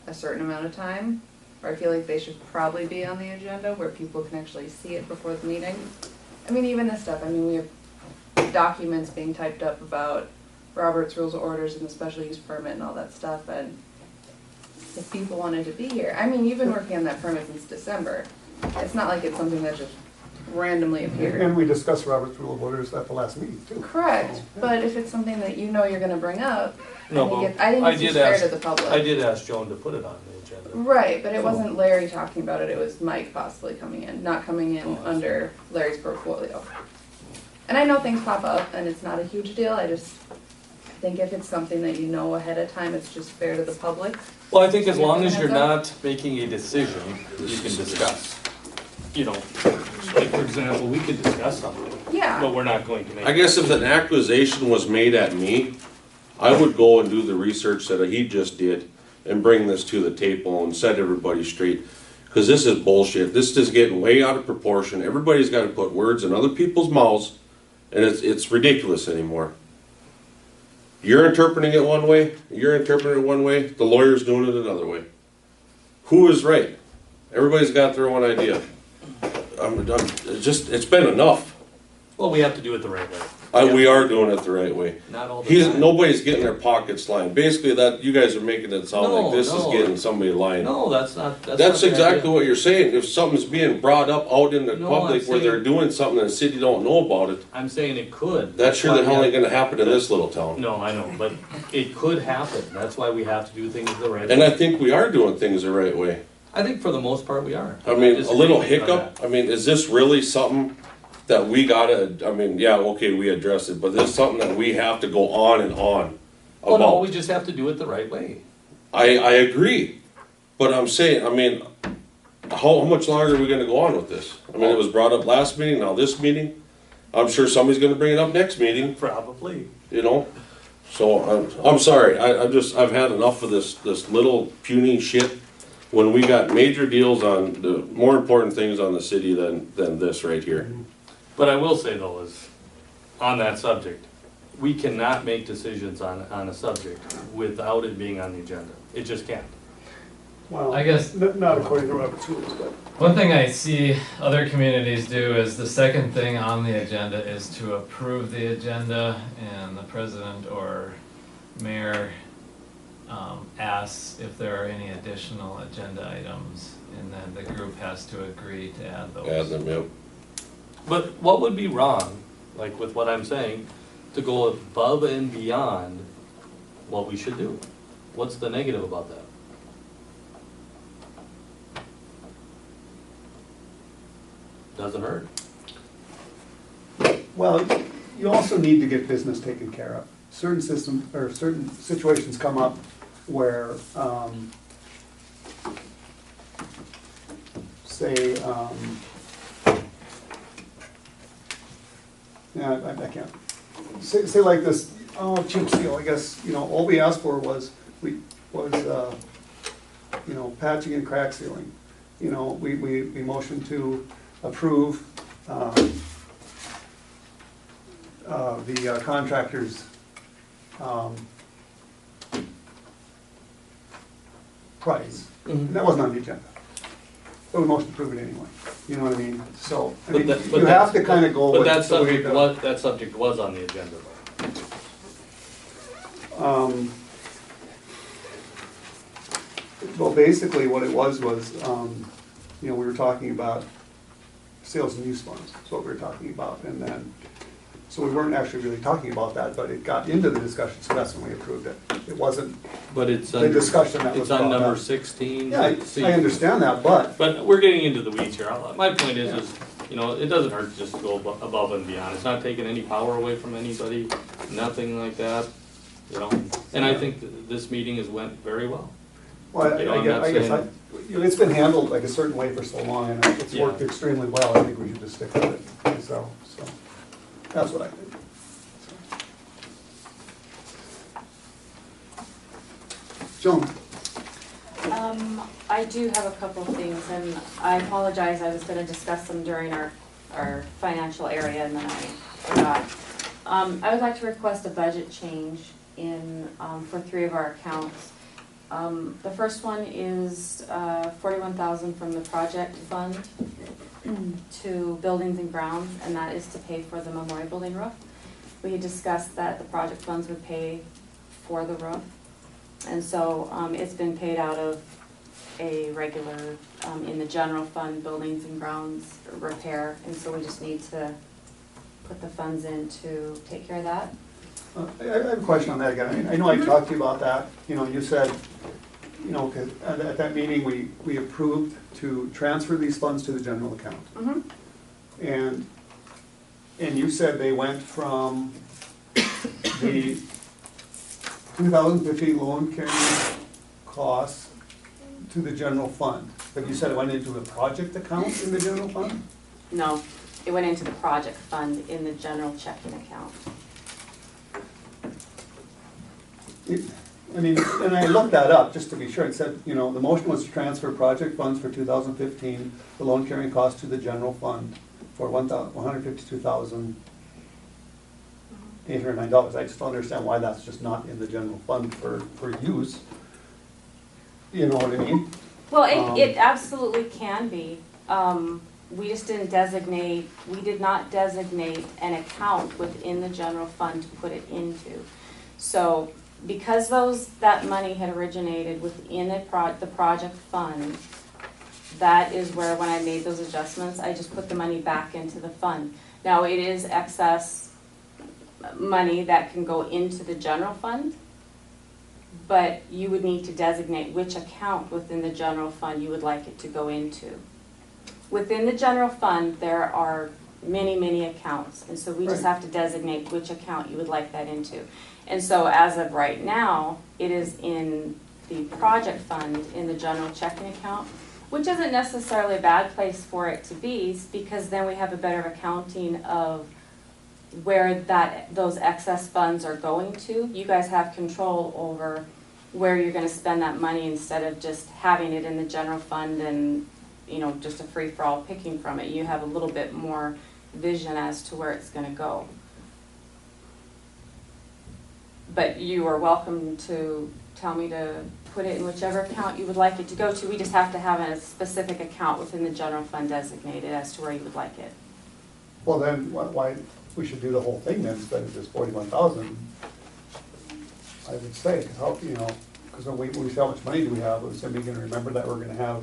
a certain amount of time, or I feel like they should probably be on the agenda where people can actually see it before the meeting. I mean, even this stuff, I mean, we have documents being typed up about Robert's Rules of Orders and the special use permit and all that stuff, and if people wanted to be here, I mean, you've been working on that permit since December. It's not like it's something that just randomly appeared. And we discussed Robert's Rule of Orders at the last meeting too. Correct, So, yeah. but if it's something that you know you're gonna bring up, No, I think but it's just fair to the public. I did ask Joan to put it on the agenda. Right, but it wasn't Larry talking about it, it was Mike possibly coming in, not coming in under Larry's portfolio. And I know things pop up and it's not a huge deal, I just think if it's something that you know ahead of time, it's just fair to the public. Well, I think as long as Heads you're up. not making a decision, you can discuss. You know, like for example, we could discuss something, Yeah, but we're not going to make. I guess if an accusation was made at me, I would go and do the research that he just did and bring this to the table and set everybody straight. Cause this is bullshit. This is getting way out of proportion. Everybody's gotta put words in other people's mouths, and it's ridiculous anymore. You're interpreting it one way, you're interpreting it one way, the lawyer's doing it another way. Who is right? Everybody's got their own idea. It's been enough. Well, we have to do it the right way. We are doing it the right way. Not all the He's, time. nobody's getting their pockets lined. Basically, that, you guys are making it sound No, like this is no. getting somebody lined. No, that's not That's not the exactly idea. what you're saying. If something's being brought up out in the No, public I'm where they're saying- doing something and the city don't know about it, I'm saying it could. that sure the That's why hell we ain't have- gonna happen in this little town. No, I know, but it could happen. That's why we have to do things the right way. And I think we are doing things the right way. I think for the most part we are. I mean, a disagree little with you on hiccup, that. I mean, is this really something that we gotta, I mean, yeah, okay, we address it, but this is something that we have to go on and on Oh, no, about. we just have to do it the right way. I agree, but I'm saying, I mean, how much longer are we gonna go on with this? I mean, it was brought up last meeting, now this meeting, I'm sure somebody's gonna bring it up next meeting, Probably. you know? So, I'm sorry, I've had enough of this little puny shit, when we got major deals on the more important things on the city than this right here. But I will say though, is, on that subject, we cannot make decisions on a subject without it being on the agenda. It just can't. Well, I guess- not according to Robert's rules, but. One thing I see other communities do is the second thing on the agenda is to approve the agenda, and the president or mayor asks if there are any additional agenda items, and then the group has to agree to add those. Add them, yep. But what would be wrong, like with what I'm saying, to go above and beyond what we should do? What's the negative about that? Doesn't hurt. Well, you also need to get business taken care of. Certain systems, or certain situations come up where, say, yeah, I can't. Say like this, chip seal, I guess, all we asked for was, patching and crack sealing. We motioned to approve, the contractor's price. And that wasn't on the agenda. But we motioned to approve it anyway, you know what I mean? So, I mean, you have to kind of go But with that the way subject was on the agenda though. Well, basically what it was, we were talking about sales and use funds, that's what we were talking about, and then, so we weren't actually really talking about that, but it got into the discussion, so that's when we approved it. It wasn't But it's the discussion that was it's on brought number up. 16. Yeah, I understand that, but, But we're getting into the weeds here. My point is, it doesn't hurt just to go above and beyond. It's not taking any power away from anybody, nothing like that, And I think this meeting has went very well. well, You know, I'm not I guess, saying- it's been handled like a certain way for so long, and it's Yeah. worked extremely well, I think we should just stick with it myself, so, that's what I think. Joan? I do have a couple of things, and I apologize, I was gonna discuss them during our financial area, and then I forgot. I would like to request a budget change for 3 of our accounts. The first one is $41,000 from the project fund to buildings and grounds, and that is to pay for the memorial building roof. We had discussed that the project funds would pay for the roof. And so it's been paid out of a regular, in the general fund, buildings and grounds repair. And so we just need to put the funds in to take care of that. I have a question on that again. I know I talked to you about that, you said, 'cause at that meeting, we approved to transfer these funds to the general account. Mm-hmm. And you said they went from the 2015 loan carrying costs to the general fund. But you said it went into the project account in the general fund? No, it went into the project fund in the general checking account. And I looked that up just to be sure. It said, the motion was to transfer project funds for 2015, the loan carrying cost to the general fund for $152,809. I just don't understand why that's just not in the general fund for use. You know what I mean? Well, it absolutely can be. we just didn't designate, we did not designate an account within the general fund to put it into. So because that money had originated within the project fund, that is where, when I made those adjustments, I just put the money back into the fund. Now, it is excess money that can go into the general fund, but you would need to designate which account within the general fund you would like it to go into. Within the general fund, there are many, many accounts, and so we just Right. have to designate which account you would like that into. And so as of right now, it is in the project fund in the general checking account, which isn't necessarily a bad place for it to be, because then we have a better accounting of where those excess funds are going to. You guys have control over where you're gonna spend that money instead of just having it in the general fund and, you know, just a free-for-all picking from it. You have a little bit more vision as to where it's gonna go. But you are welcome to tell me to put it in whichever account you would like it to go to. We just have to have a specific account within the general fund designated as to where you would like it. Well, then, why, we should do the whole thing then, instead of just 41,000, I would say, how, you know, because when we say how much money do we have, is somebody gonna remember that we're gonna have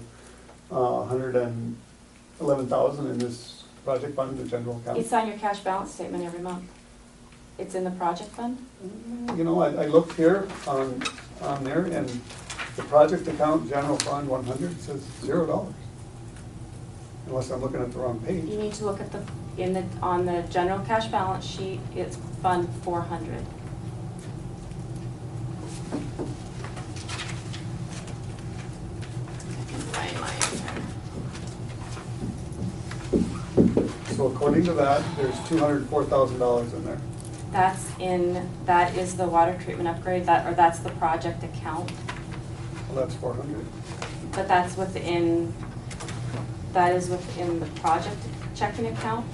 111,000 in this project fund, the general account? It's on your cash balance statement every month. It's in the project fund? You know, I looked here on there, and the project account, general fund 100, says $0. Unless I'm looking at the wrong page. You need to look at on the general cash balance sheet, it's fund 400. So according to that, there's $204,000 in there. That is the water treatment upgrade, that's the project account. Well, that's 400. But that is within the project checking account.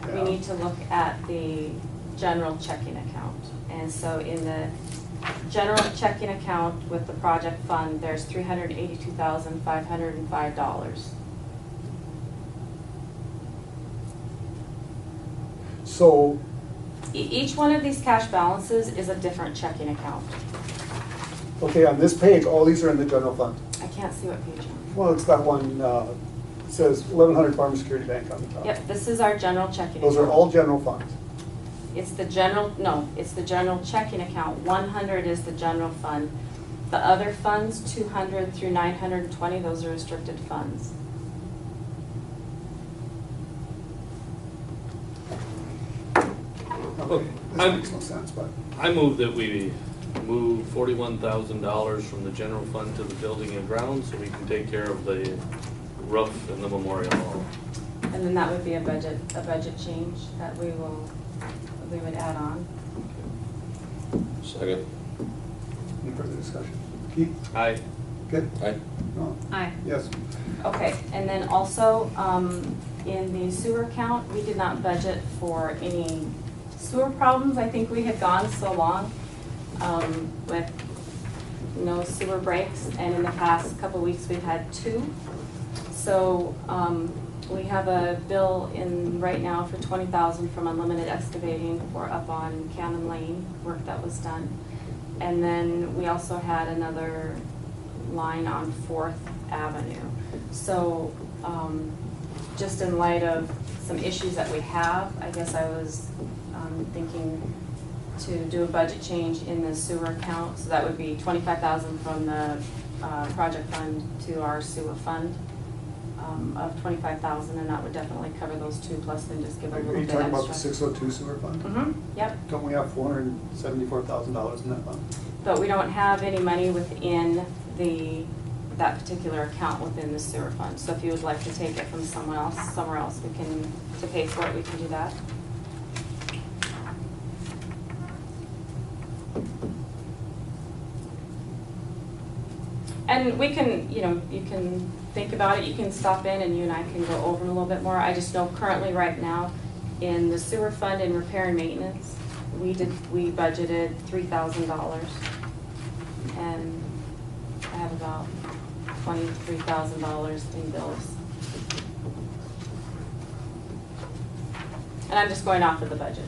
We Yeah. need to look at the general checking account. And so in the general checking account with the project fund, there's $382,505. So, Each one of these cash balances is a different checking account. okay, on this page, all these are in the general fund. I can't see what page you're on. Well, it's that one, it says 1100 Farm Security Bank on the top. Yep, this is our general checking account. Those are all general funds. It's the general checking account. 100 is the general fund. The other funds, 200 through 920, those are restricted funds. Okay, this makes no sense, but. I move that we move $41,000 from the general fund to the building and grounds so we can take care of the roof and the memorial hall. And then that would be a budget change that we would add on. Second. Any further discussion? Keith? Aye. Good? Aye. No? Aye. Yes. Okay, and then also, in the sewer account, we did not budget for any sewer problems. I think we had gone so long with no sewer breaks, and in the past couple of weeks, we've had 2. So we have a bill in right now for $20,000 from Unlimited Excavating for up on Cannon Lane, work that was done. And then we also had another line on 4th Avenue. So just in light of some issues that we have, I guess I was thinking to do a budget change in the sewer account. So that would be $25,000 from the project fund to our sewer fund of $25,000, and that would definitely cover those 2, plus then just give a Are little you bit talking about the extra. 602 sewer fund? Mm-hmm, yep. Don't we have $474,000 in that fund? But we don't have any money within that particular account within the sewer fund. So if you would like to take it from somewhere else, to pay for it, we can do that. And we can, you can think about it, you can stop in and you and I can go over it a little bit more. I just know currently right now in the sewer fund and repair and maintenance, we budgeted $3,000. And I have about $23,000 in bills. And I'm just going off of the budget.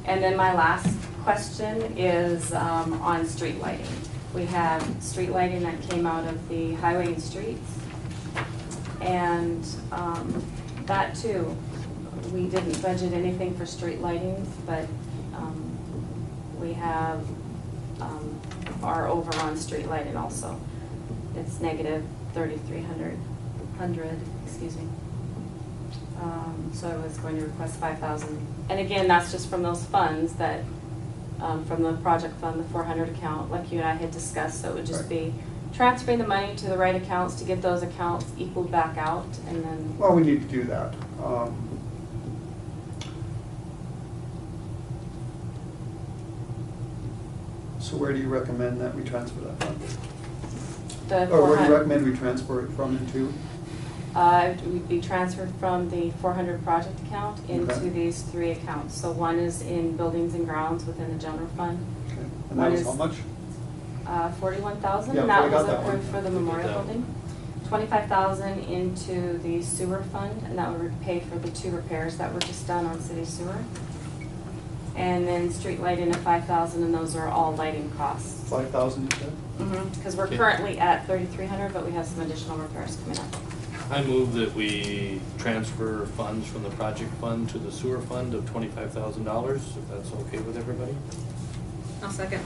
And then my last question is on street lighting. We have street lighting that came out of the highway and streets. And that too, we didn't budget anything for street lighting, but we have are over on street lighting also. It's negative 3,300, excuse me. So I was going to request 5,000. And again, that's just from those funds that, from the project fund, the 400 account, like you and I had discussed. So it would just be transferring the money to the right accounts to get those accounts equaled back out, and then. Well, we need to do that. So where do you recommend that we transfer that fund? The Or where do you 400 recommend we transfer it from and to? It would be transferred from the 400 project account into Okay. these 3 accounts. So one is in buildings and grounds within the general fund. Okay. And that was how much? 41,000, Yeah, and I that was got that one. approved for the memorial building. 25,000 into the sewer fund, and that would pay for the 2 repairs that were just done on city sewer. And then street lighting at 5,000, and those are all lighting costs. 5,000 you said? Because we're Okay. currently at 3,300, but we have some additional repairs coming up. I move that we transfer funds from the project fund to the sewer fund of $25,000, if that's okay with everybody. I'll second.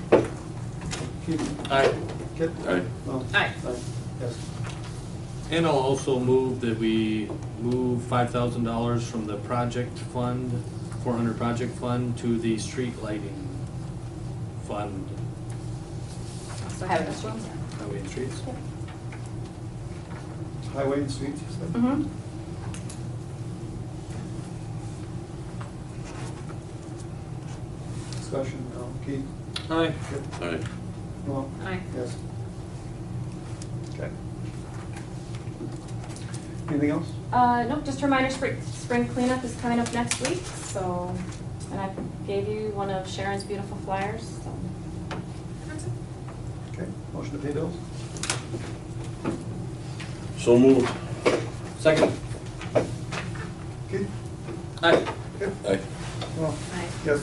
Keith? Aye. Kit? Aye. No. Aye. Yes. And I'll also move that we move $5,000 from the project fund, 400 project fund, to the street lighting fund, So have this one? highway and streets. Highway and streets, you said? Mm-hmm. Discussion, no. Keith? Aye. Kit? Aye. No? Aye. Yes. Okay. Anything else? Nope, just a reminder, spring cleanup is coming up next week, so, and I gave you one of Sharon's beautiful flyers, so. Okay, motion to pay bills? So moved. Second. Keith? Aye. Kit? Aye. No? Aye. Yes.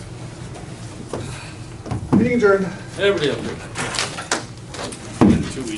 Meeting adjourned. Everybody have a good night. In 2 weeks.